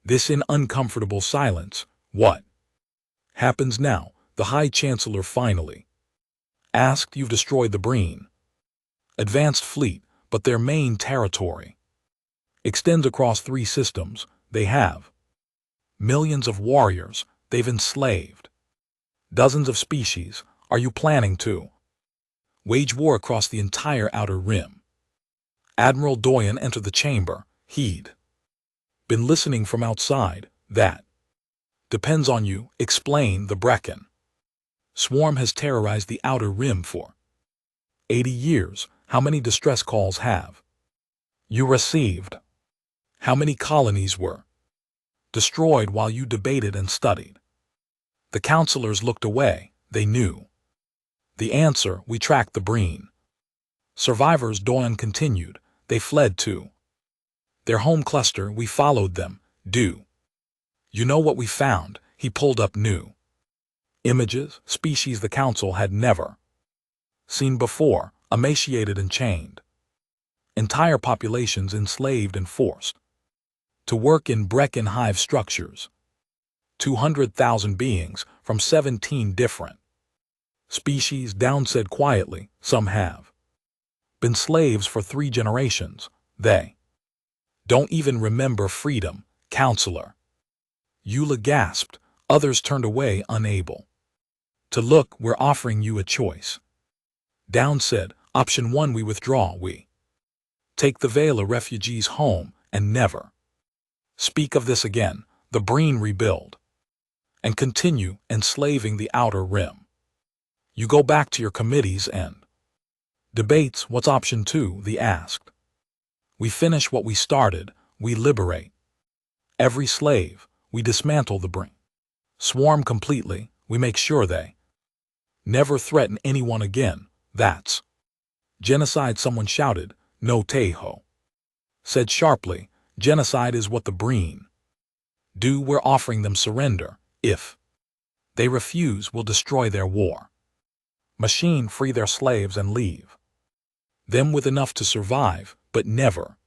this in uncomfortable silence. What happens now? The High Chancellor finally asked. You've destroyed the Breen advanced fleet, but their main territory extends across 3 systems. They have millions of warriors. They've enslaved dozens of species. Are you planning to wage war across the entire Outer Rim? Admiral Doyen entered the chamber. He'd been listening from outside. That depends on you, explained the Brecken swarm has terrorized the Outer Rim for 80 years. How many distress calls have you received? How many colonies were destroyed while you debated and studied? The counselors looked away. They knew the answer. We tracked the Breen survivors, Doyen continued. They fled to their home cluster. We followed them. Do you know what we found? He pulled up new images, species the council had never seen before, emaciated and chained, entire populations enslaved and forced to work in Brecken hive structures. 200,000 beings from 17 different species. Down said quietly, some have been slaves for 3 generations. They don't even remember freedom, counselor. Eula gasped. Others turned away, unable to look. We're offering you a choice. Down said, option 1, we withdraw. We take the Vela refugees home and never speak of this again. The Breen rebuild and continue enslaving the Outer Rim. You go back to your committees and debates. What's option 2? They asked. We finish what we started. We liberate every slave. We dismantle the Breen swarm completely. We make sure they never threaten anyone again. That's genocide, someone shouted. No, Tejo said sharply. Genocide is what the Breen do. We're offering them surrender. If they refuse, we'll destroy their war machine, free their slaves and leave them with enough to survive, but never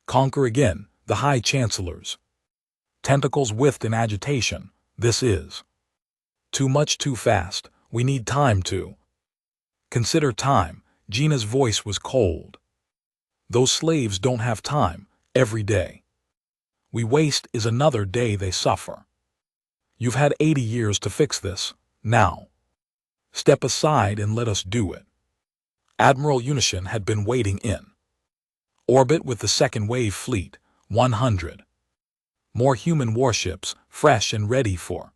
conquer again. The High Chancellor's tentacles whiffed in agitation. This is too much, too fast. We need time to consider time. Gina's voice was cold. Those slaves don't have time. Every day we waste is another day they suffer. You've had 80 years to fix this. Now step aside and let us do it. Admiral Unishin had been waiting in orbit with the second wave fleet, 100 more human warships, fresh and ready for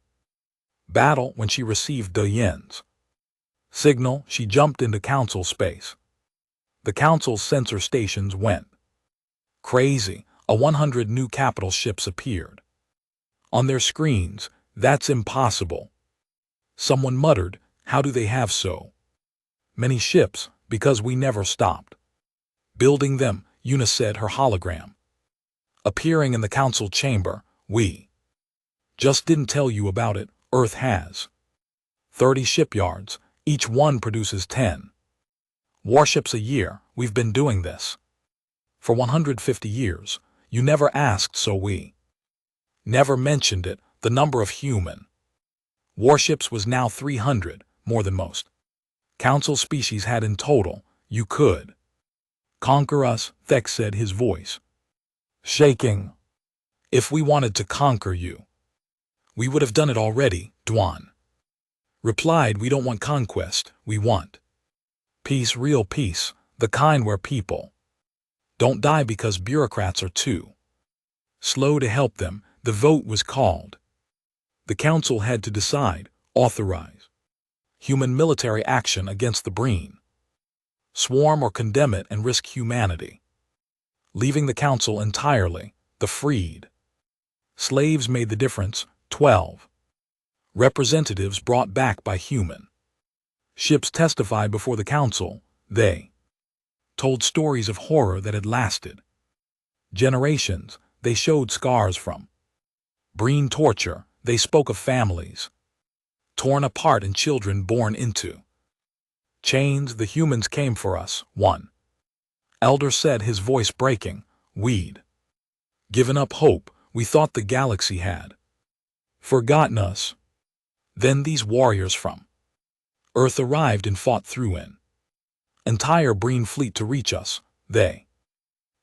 battle. When she received Doyen's signal, she jumped into council space. The council's sensor stations went crazy. 100 new capital ships appeared on their screens. That's impossible. Someone muttered. How do they have so many ships? Because we never stopped building them, Una said, her hologram appearing in the council chamber. We just didn't tell you about it. Earth has 30 shipyards. Each one produces 10 warships a year. We've been doing this for 150 years. You never asked, so we never mentioned it. The number of human warships was now 300, more than most council species had in total. You could conquer us, Thex said, his voice shaking. If we wanted to conquer you, we would have done it already, Dwan replied. We don't want conquest, we want peace, real peace. The kind where people don't die because bureaucrats are too slow to help them. The vote was called. The council had to decide, authorize human military action against the Breen, swarm or condemn it and risk humanity. Leaving the council entirely, the freed slaves made the difference. 12 representatives brought back by human ships testified before the council. They told stories of horror that had lasted generations. They showed scars from Breen torture. They spoke of families torn apart and children born into chains. The humans came for us, one elder said, his voice breaking. We'd given up hope. We thought the galaxy had forgotten us. Then these warriors from Earth arrived and fought through an entire Breen fleet to reach us. They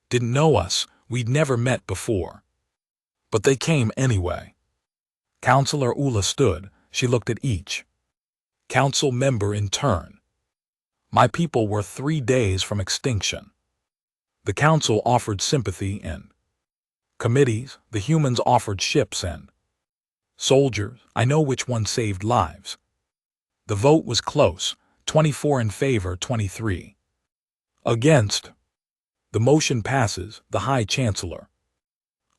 didn't know us. We'd never met before. But they came anyway. Counselor Ula stood. She looked at each council member in turn. My people were 3 days from extinction. The council offered sympathy and committees. The humans offered ships and soldiers. I know which one saved lives. The vote was close, 24 in favor, 23 against. The motion passes. The High Chancellor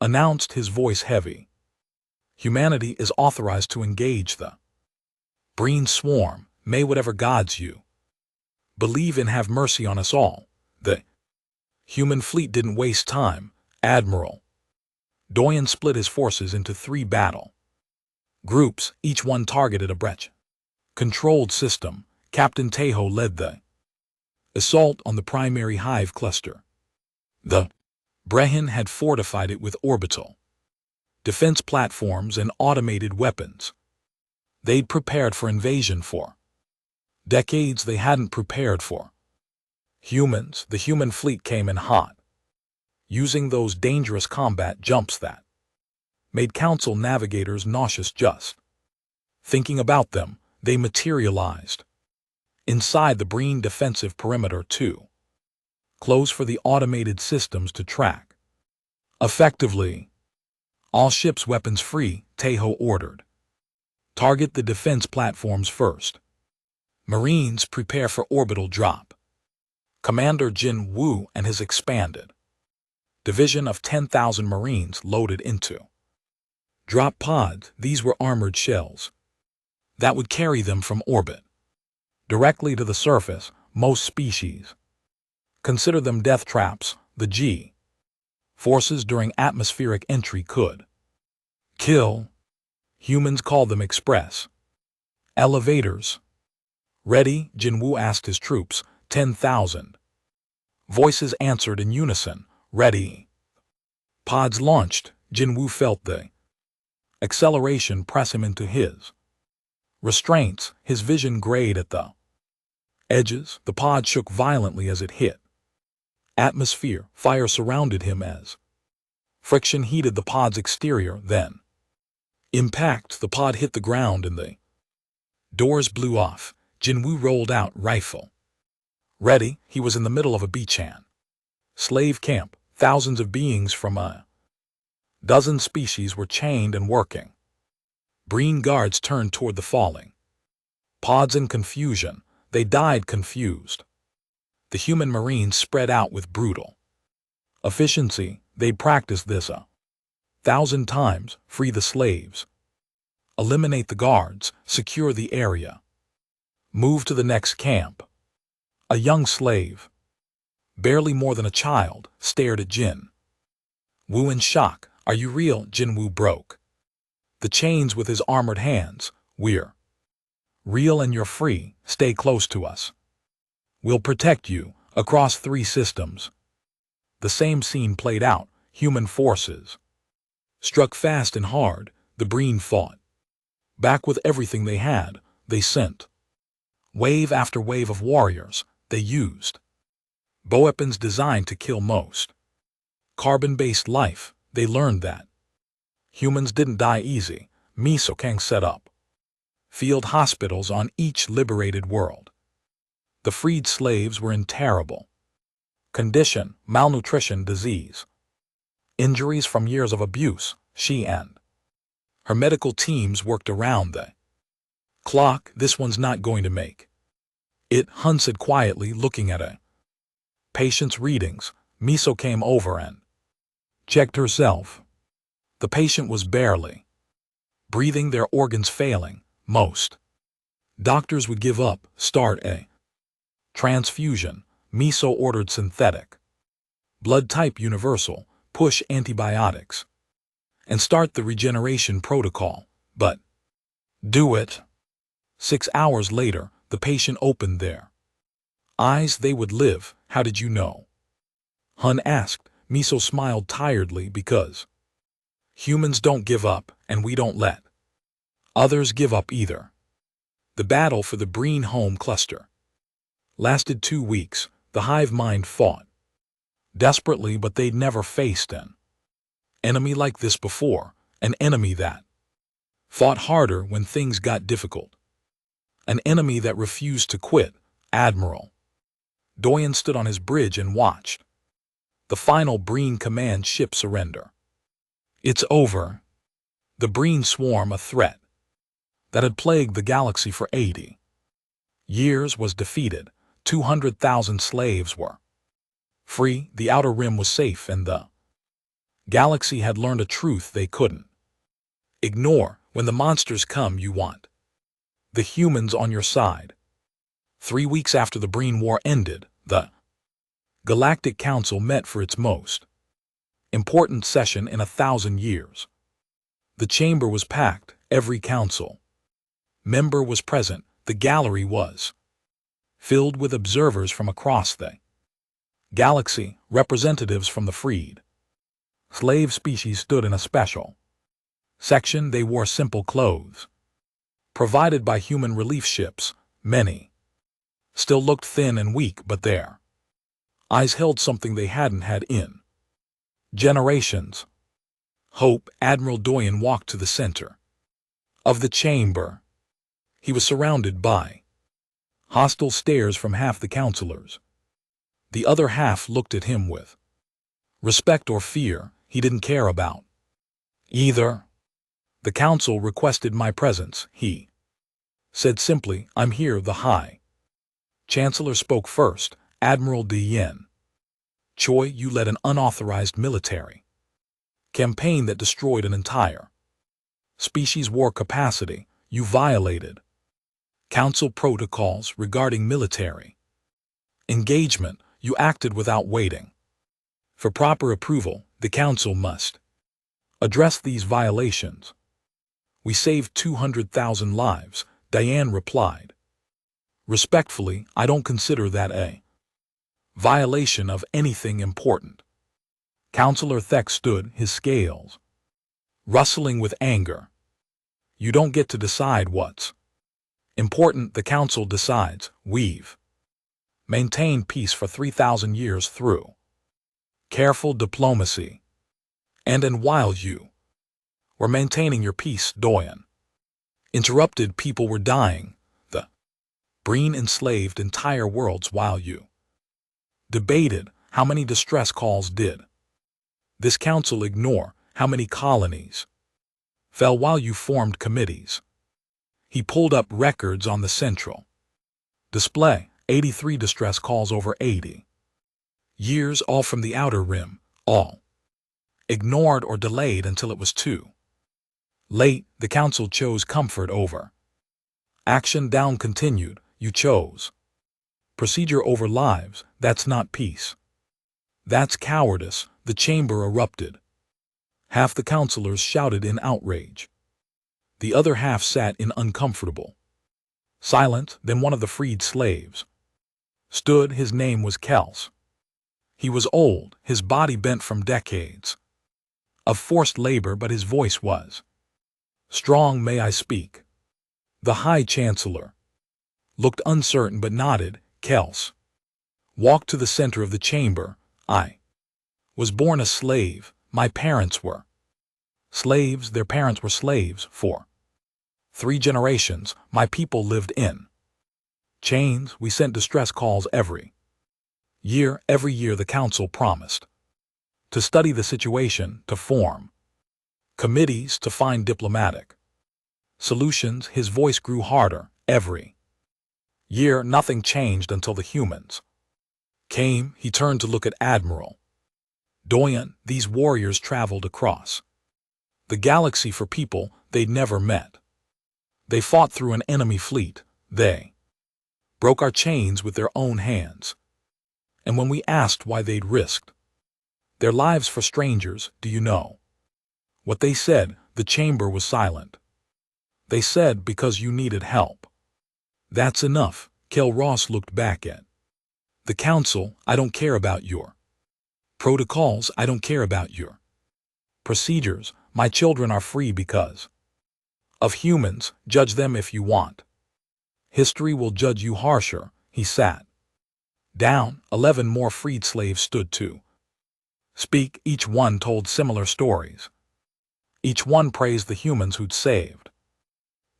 announced, his voice heavy. Humanity is authorized to engage the Breen swarm. May whatever gods you believe in have mercy on us all. The human fleet didn't waste time. Admiral Doyen split his forces into 3 battle groups, each one targeted a breach controlled system. Captain Tejo led the assault on the primary hive cluster. The Brehin had fortified it with orbital defense platforms and automated weapons. They'd prepared for invasion for decades. They hadn't prepared for humans. The human fleet came in hot, using those dangerous combat jumps that made council navigators nauseous just thinking about them. They materialized inside the Breen defensive perimeter too close for the automated systems to track effectively. All ships weapons free, Tejo ordered. Target the defense platforms first. Marines prepare for orbital drop. Commander Jin Wu and his expanded division of 10,000 Marines loaded into drop pods. These were armored shells that would carry them from orbit directly to the surface. Most species consider them death traps. The G forces during atmospheric entry could kill. Humans call them express elevators. Ready? Jinwu asked his troops. 10,000 voices answered in unison. Ready. Pods launched. Jinwu felt the acceleration press him into his restraints. His vision grayed at the edges. The pod shook violently as it hit atmosphere. Fire surrounded him as friction heated the pod's exterior. Then impact. The pod hit the ground and the doors blew off. Jinwu rolled out, rifle ready. He was in the middle of a beachhan slave camp. Thousands of beings from a dozen species were chained and working. Breen guards turned toward the falling pods in confusion. They died confused. The human Marines spread out with brutal efficiency. They practiced this 1,000 times. Free the slaves. Eliminate the guards. Secure the area. Move to the next camp. A young slave, barely more than a child, stared at Jin Wu in shock. Are you real? Jin Wu broke the chains with his armored hands. We're real and you're free. Stay close to us. We'll protect you. Across 3 systems, the same scene played out. Human forces struck fast and hard. The Breen fought back with everything they had. They sent wave after wave of warriors. They used bioweapons designed to kill most carbon-based life. They learned that humans didn't die easy. Miso Kang set up field hospitals on each liberated world. The freed slaves were in terrible Condition, malnutrition, disease. Injuries from years of abuse. She and her medical teams worked around the clock. This one's not going to make it, Hun said quietly, looking at a patient's readings. Miso came over and checked herself. The patient was barely breathing, their organs failing. Most doctors would give up, start a transfusion. Miso ordered synthetic blood type universal, push antibiotics, and start the regeneration protocol. But do it. 6 hours later, the patient opened their eyes. They would live. How did you know? Hun asked. Miso smiled tiredly. Because humans don't give up, and we don't let others give up either. The battle for the Breen home cluster lasted 2 weeks. The hive mind fought desperately, but they'd never faced an enemy like this before, an enemy that fought harder when things got difficult, an enemy that refused to quit. Admiral Doyen stood on his bridge and watched the final Breen command ship surrender. It's over. The Breen swarm, a threat that had plagued the galaxy for 80 years, was defeated. 200,000 slaves were free, the Outer Rim was safe, and the galaxy had learned a truth they couldn't ignore. When the monsters come, you want the humans on your side. 3 weeks after the Breen War ended, the Galactic Council met for its most important session in 1,000 years. The chamber was packed. Every council member was present. The gallery was filled with observers from across the galaxy. Representatives from the freed slave species stood in a special section. They wore simple clothes provided by human relief ships. Many still looked thin and weak, but their eyes held something they hadn't had in generations. Hope. Admiral Doyen walked to the center of the chamber. He was surrounded by hostile stares from half the counselors. The other half looked at him with respect or fear. He didn't care about either. The council requested my presence, he said simply. I'm here. The High Chancellor spoke first. Admiral Yen Choi, you led an unauthorized military campaign that destroyed an entire species' war capacity. You violated council protocols regarding military engagement. You acted without waiting for proper approval. The council must address these violations. We saved 200,000 lives, Diane replied. Respectfully, I don't consider that a violation of anything important. Counselor Thek stood, his scales rustling with anger. You don't get to decide what's important. The council decides. We've maintained peace for 3,000 years through careful diplomacy. And while you were maintaining your peace, Doyen interrupted, people were dying. The Breen enslaved entire worlds while you debated. How many distress calls did this council ignore? How many colonies fell while you formed committees? He pulled up records on the central display. 83 distress calls over 80 years, all from the Outer Rim, all ignored or delayed until it was too late. The council chose comfort over action. Down continued. You chose procedure over lives. That's not peace. That's cowardice. The chamber erupted. Half the counselors shouted in outrage. The other half sat in uncomfortable silence. Then one of the freed slaves stood. His name was Kels. He was old, his body bent from decades of forced labor, but his voice was strong. May I speak? The High Chancellor looked uncertain but nodded. Kels walked to the center of the chamber. I was born a slave. My parents were slaves. Their parents were slaves for 3 generations. My people lived in chains. We sent distress calls every Every year the council promised to study the situation, to form committees, to find diplomatic solutions. His voice grew harder. Every year nothing changed until the humans came. He turned to look at Admiral Doyen. These warriors traveled across the galaxy for people they'd never met. They fought through an enemy fleet. They broke our chains with their own hands. And when we asked why they'd risked their lives for strangers, do you know what they said? The chamber was silent. They said, because you needed help. That's enough. Kel Ross looked back at the council. I don't care about your protocols. I don't care about your procedures. My children are free because of humans. Judge them if you want. History will judge you harsher. He sat down. 11 more freed slaves stood to speak. Each one told similar stories. Each one praised the humans who'd saved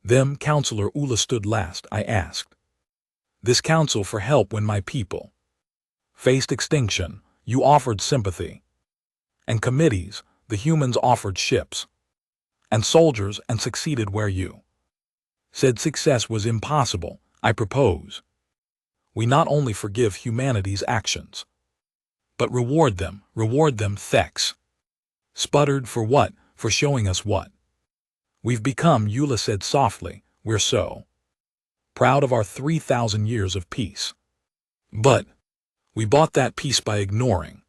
them. Counselor Ula stood last. I asked this council for help when my people faced extinction. You offered sympathy and committees. The humans offered ships and soldiers and succeeded where you said success was impossible. I propose we not only forgive humanity's actions, but reward them. Thex sputtered. For what? For showing us what we've become. Eula said softly, we're so proud of our 3,000 years of peace. But we bought that peace by ignoring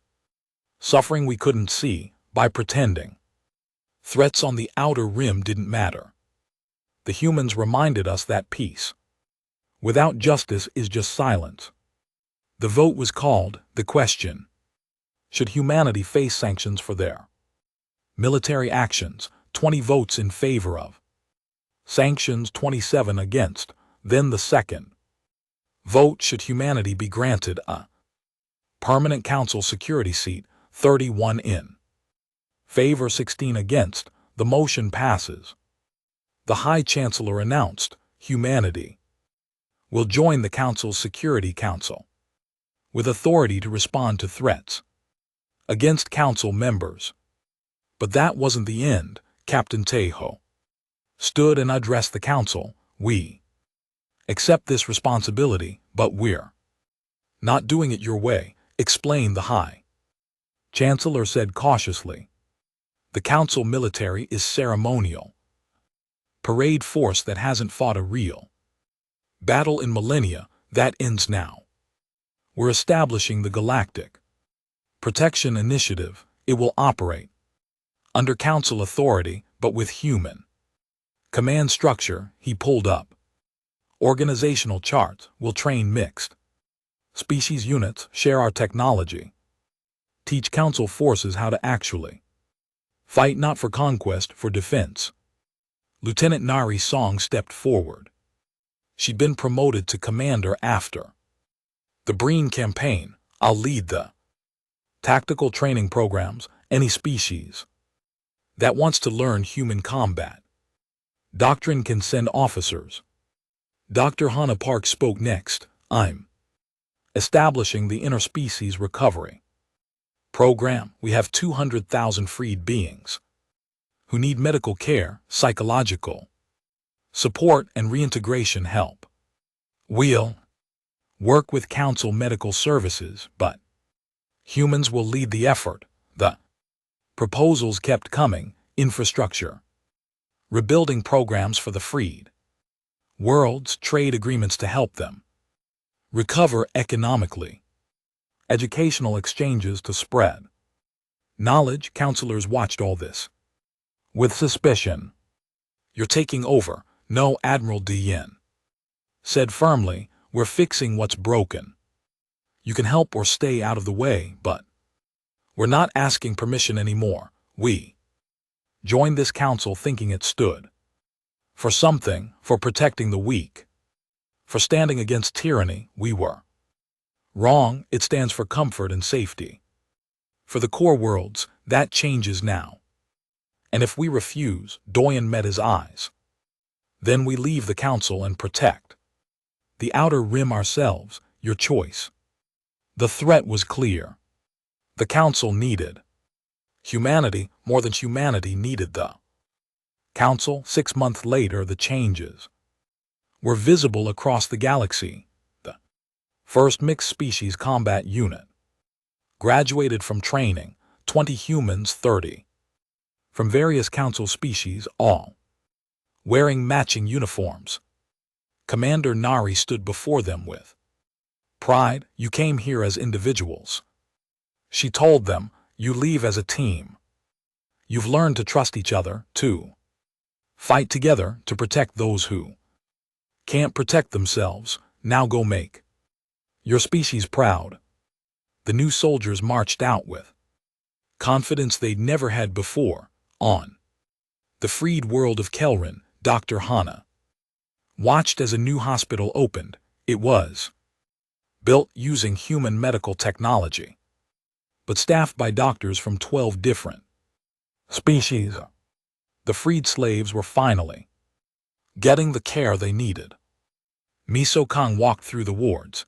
suffering we couldn't see, by pretending threats on the outer rim didn't matter. The humans reminded us that peace without justice is just silence. The vote was called. The question: should humanity face sanctions for their military actions? 20 votes in favor of sanctions, 27 against. Then the second vote: should humanity be granted a permanent council security seat? 31 in favor, 16 against. The motion passes. The High Chancellor announced, humanity will join the Council's Security Council with authority to respond to threats against Council members. But that wasn't the end. Captain Tejo stood and addressed the Council. We accept this responsibility, but we're not doing it your way, explained the High Chancellor said cautiously. The Council military is ceremonial parade force that hasn't fought a real battle in millennia. That ends now. We're establishing the Galactic Protection Initiative. It will operate under Council authority, but with human command structure. He pulled up organizational charts. Will train mixed species units, share our technology, teach Council forces how to actually fight, not for conquest, for defense. Lieutenant Nari Song stepped forward. She'd been promoted to commander after the Breen campaign. I'll lead the tactical training programs. Any species that wants to learn human combat doctrine can send officers. Dr. Hannah Park spoke next. I'm establishing the interspecies recovery program. We have 200,000 freed beings who need medical care, psychological support, and reintegration help. We'll work with Council Medical Services, but humans will lead the effort. The proposals kept coming: infrastructure, rebuilding programs for the freed worlds, trade agreements to help them recover economically, educational exchanges to spread knowledge. Counselors watched all this with suspicion. You're taking over. No, Admiral Diyen said firmly. We're fixing what's broken. You can help or stay out of the way, but we're not asking permission anymore. We joined this council thinking it stood for something, for protecting the weak, for standing against tyranny. We were wrong. It stands for comfort and safety. For the core worlds, that changes now. And if we refuse, Doyen met his eyes, then we leave the council and protect the outer rim ourselves. Your choice. The threat was clear. The Council needed humanity more than humanity needed the Council. 6 months later, the changes were visible across the galaxy. The first mixed species combat unit graduated from training, 20 humans, 30 from various Council species, all wearing matching uniforms. Commander Nari stood before them with pride. You came here as individuals. She told them, you leave as a team. You've learned to trust each other, to fight together to protect those who can't protect themselves. Now go make your species proud. The new soldiers marched out with confidence they'd never had before. On the freed world of Kelrin, Dr. Hana watched as a new hospital opened. It was built using human medical technology, but staffed by doctors from 12 different species. The freed slaves were finally getting the care they needed. Miso Kang walked through the wards,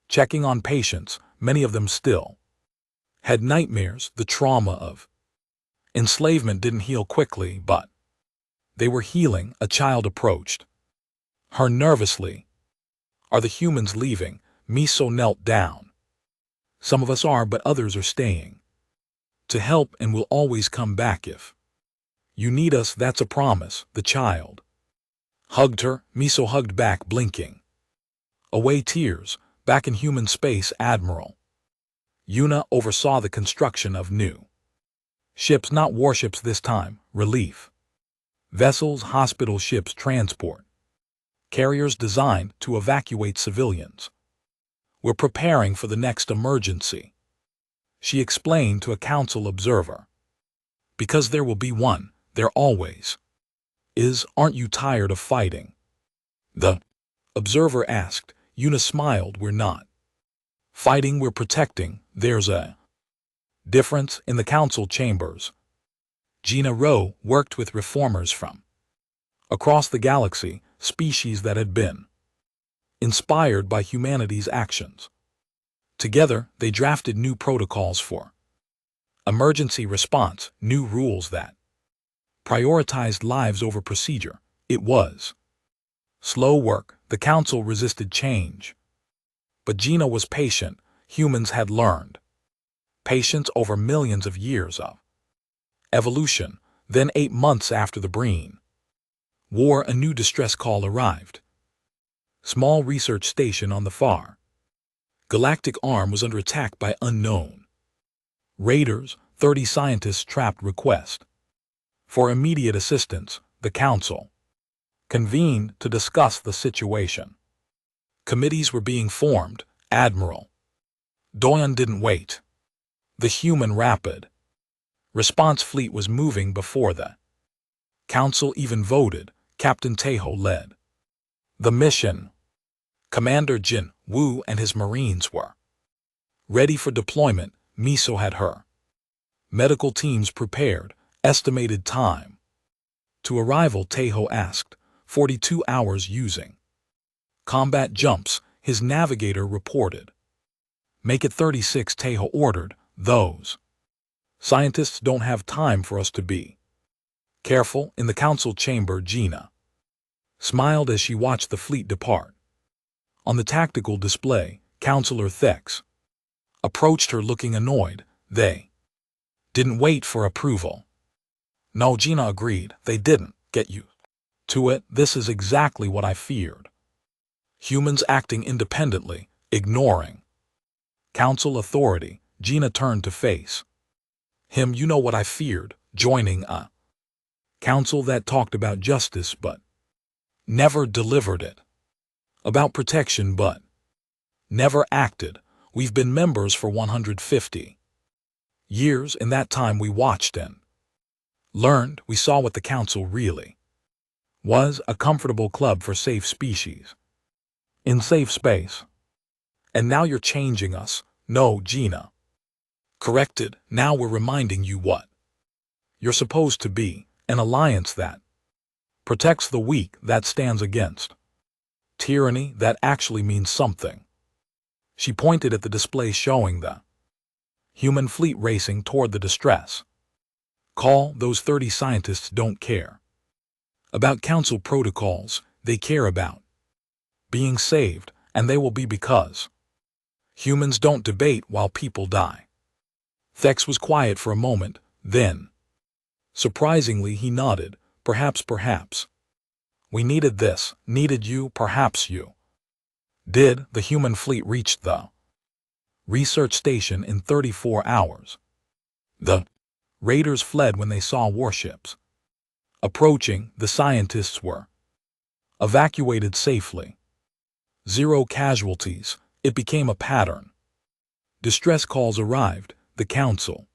checking on patients. Many of them still had nightmares. The trauma of enslavement didn't heal quickly, but they were healing. A child approached her nervously. Are the humans leaving? Miso knelt down. Some of us are, but others are staying to help and will always come back if you need us. That's a promise. The child hugged her. Miso hugged back, blinking away tears. Back in human space, Admiral Yuna oversaw the construction of new ships, not warships this time, relief vessels, hospital ships, transport carriers designed to evacuate civilians. We're preparing for the next emergency, she explained to a Council observer. Because there will be one, there always is. Aren't you tired of fighting? The observer asked. Yuna smiled. We're not fighting, we're protecting. There's a difference. In the Council chambers, Gina Ro worked with reformers from across the galaxy, species that had been inspired by humanity's actions. Together, they drafted new protocols for emergency response, new rules that prioritized lives over procedure. It was slow work. The Council resisted change, but Gina was patient. Humans had learned patience over millions of years of evolution. Then 8 months after the Breen War, a new distress call arrived. Small research station on the far galactic arm was under attack by unknown raiders. 30 scientists trapped. Request for immediate assistance. The Council convened to discuss the situation. Committees were being formed. Admiral Doyon didn't wait. The human rapid response fleet was moving before the Council even voted. Captain Tejo led the mission. Commander Jin Wu and his Marines were ready for deployment. Miso had her medical teams prepared. Estimated time to arrival, Tejo asked. 42 hours using combat jumps, his navigator reported. Make it 36, Tejo ordered. Those scientists don't have time for us to be careful. In the Council chamber, Gina smiled as she watched the fleet depart. On the tactical display, Counselor Thex approached her looking annoyed. They didn't wait for approval. No, Gina agreed. They didn't get you to it. This is exactly what I feared. Humans acting independently, ignoring Council authority. Gina turned to face him. You know what I feared, joining a Council that talked about justice but never delivered it, about protection but never acted. We've been members for 150 years. In that time we watched and learned. We saw what the Council really was, a comfortable club for safe species in safe space. And now you're changing us. No, Gina corrected. Now we're reminding you what you're supposed to be, an alliance that protects the weak, that stands against tyranny, that actually means something. She pointed at the display showing the human fleet racing toward the distress call. Those 30 scientists don't care about council protocols. They care about being saved, and they will be, because humans don't debate while people die. Thex was quiet for a moment, then, surprisingly, he nodded. Perhaps. We needed this, needed you, perhaps you did. The human fleet reached the research station in 34 hours. The raiders fled when they saw warships approaching. The scientists were evacuated safely. 0 casualties. It became a pattern. Distress calls arrived. The council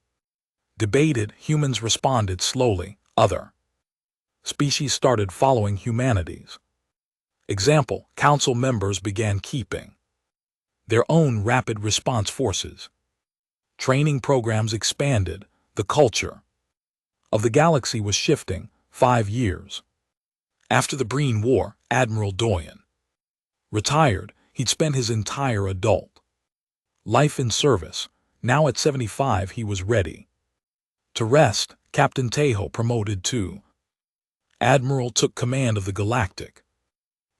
debated. Humans responded slowly. Other species started following humanity's example. Council members began keeping their own rapid response forces. Training programs expanded. The culture of the galaxy was shifting. 5 years after the Breen War, Admiral Doyen retired. He'd spent his entire adult life in service. Now at 75, he was ready to rest. Captain Tejo, promoted to Admiral, took command of the Galactic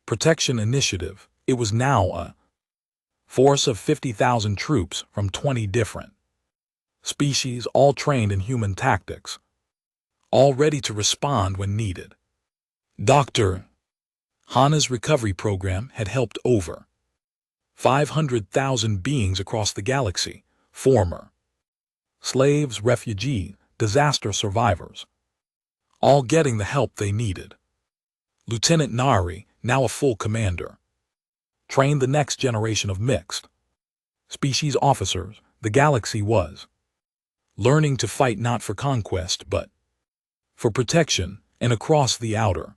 Protection Initiative. It was now a force of 50,000 troops from 20 different species, all trained in human tactics, all ready to respond when needed. Dr. Hana's recovery program had helped over 500,000 beings across the galaxy, former slaves, refugees, disaster survivors, all getting the help they needed. Lieutenant Nari, now a full commander, trained the next generation of mixed species officers. The galaxy was learning to fight not for conquest but for protection, and across the outer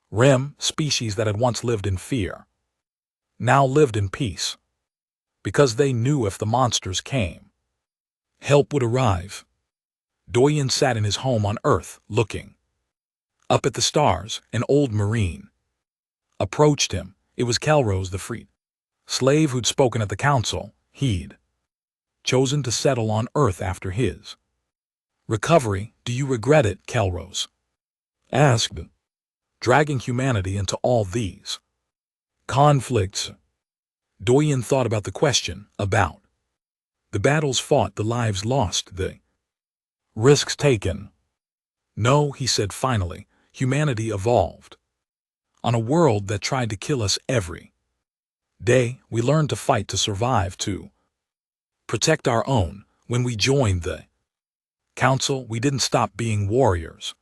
rim, species that had once lived in fear now lived in peace, because they knew if the monsters came, help would arrive. Doyen sat in his home on Earth, looking up at the stars. An old Marine approached him. It was Kelrose, the freed slave who'd spoken at the council. He'd chosen to settle on Earth after his recovery. Do you regret it? Kelrose asked, dragging humanity into all these conflicts. Doyen thought about the question, about the battles fought, the lives lost, the risks taken. No, he said finally. Humanity evolved on a world that tried to kill us every day. We learned to fight, to survive, to protect our own. When we joined the council, we didn't stop being warriors.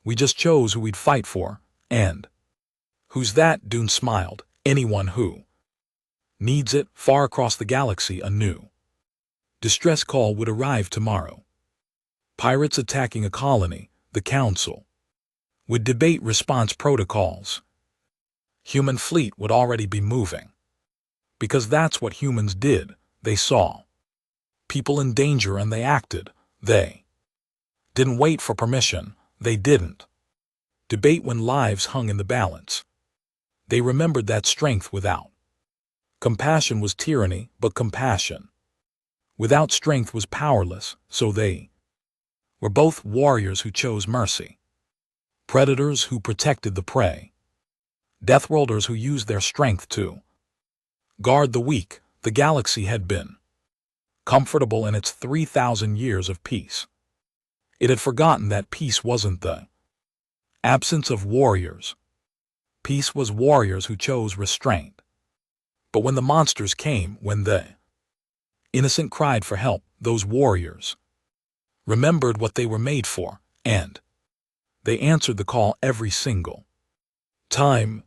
We just chose who we'd fight for. And who's that? Dune smiled. Anyone who needs it. Far across the galaxy, a new distress call would arrive tomorrow. Pirates attacking a colony. The council would debate response protocols. Human fleet would already be moving, because that's what humans did. They saw people in danger and they acted. They didn't wait for permission. They didn't debate when lives hung in the balance. They remembered that strength without compassion was tyranny, but compassion without strength was powerless. So they were both warriors who chose mercy, predators who protected the prey, deathworlders who used their strength to guard the weak. The galaxy had been comfortable in its 3,000 years of peace. It had forgotten that peace wasn't the absence of warriors. Peace was warriors who chose restraint. But when the monsters came, when the innocent cried for help, those warriors remembered what they were made for, and they answered the call every single time.